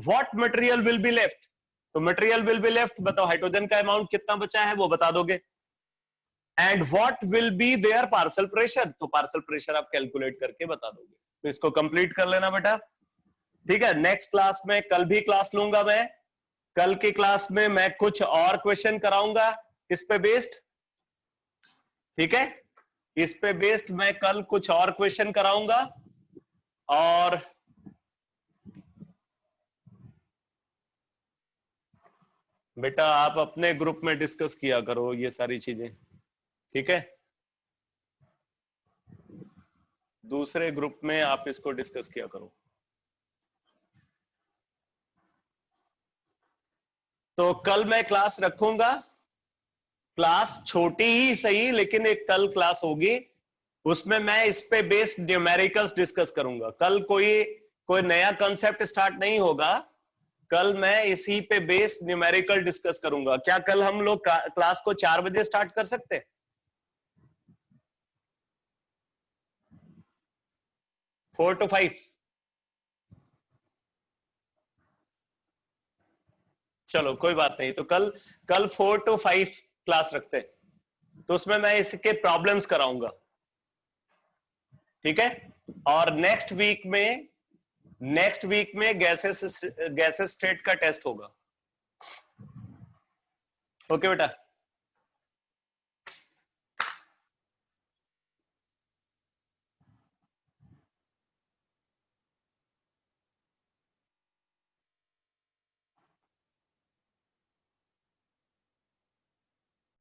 what material will be left? तो material will be left, बताओ hydrogen का अमाउंट कितना बचा है वो बता दोगे। And what will be their partial pressure, तो पार्शियल प्रेशर आप कैलकुलेट करके बता दोगे। तो इसको कंप्लीट कर लेना बेटा। ठीक है, नेक्स्ट क्लास में, कल भी क्लास लूंगा मैं, कल की क्लास में मैं कुछ और क्वेश्चन कराऊंगा इस पे बेस्ड। ठीक है, इस पे बेस्ड मैं कल कुछ और क्वेश्चन कराऊंगा। और बेटा आप अपने ग्रुप में डिस्कस किया करो ये सारी चीजें, ठीक है? दूसरे ग्रुप में आप इसको डिस्कस किया करो। तो कल मैं क्लास रखूंगा, क्लास छोटी ही सही लेकिन एक कल क्लास होगी, उसमें मैं इस पे बेस्ड न्यूमेरिकल्स डिस्कस करूंगा। कल कोई नया कंसेप्ट स्टार्ट नहीं होगा, कल मैं इसी पे बेस्ड न्यूमेरिकल डिस्कस करूंगा। क्या कल हम लोग क्लास को 4 बजे स्टार्ट कर सकते हैं? 4 to 5? चलो कोई बात नहीं, तो कल 4 to 5 क्लास रखते हैं, तो उसमें मैं इसके प्रॉब्लम्स कराऊंगा। ठीक है, और नेक्स्ट वीक में गैसेस स्टेट का टेस्ट होगा। ओके बेटा।